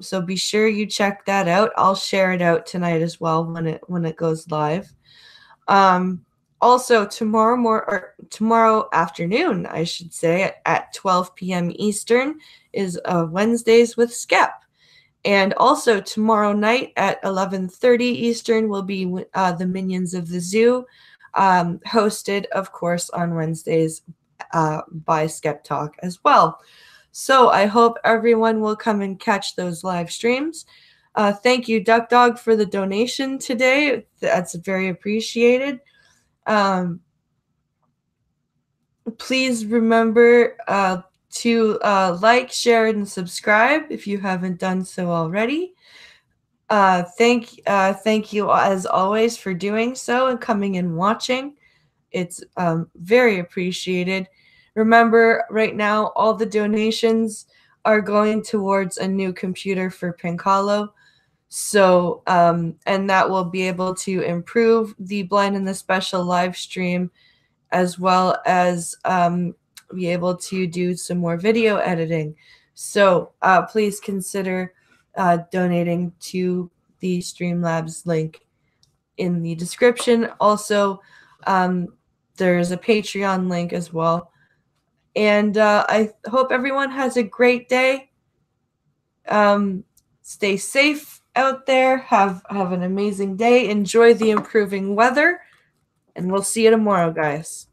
S1: So be sure you check that out. I'll share it out tonight as well when it goes live. Also tomorrow afternoon, I should say, at 12 p.m. Eastern is Wednesdays with Skep. And also tomorrow night at 11:30 Eastern will be the Minions of the Zoo, hosted, of course, on Wednesdays by Skep Talk as well. So I hope everyone will come and catch those live streams. Thank you, Duck Dog, for the donation today. That's very appreciated. Please remember to like, share, and subscribe if you haven't done so already. Thank you as always for doing so and coming and watching. It's very appreciated. Remember, right now, all the donations are going towards a new computer for Pinkalo. So, and that will be able to improve the Blind and the Special live stream, as well as be able to do some more video editing. So please consider donating to the Streamlabs link in the description. Also, there's a Patreon link as well. And I hope everyone has a great day. Stay safe out there. Have an amazing day. Enjoy the improving weather. And we'll see you tomorrow, guys.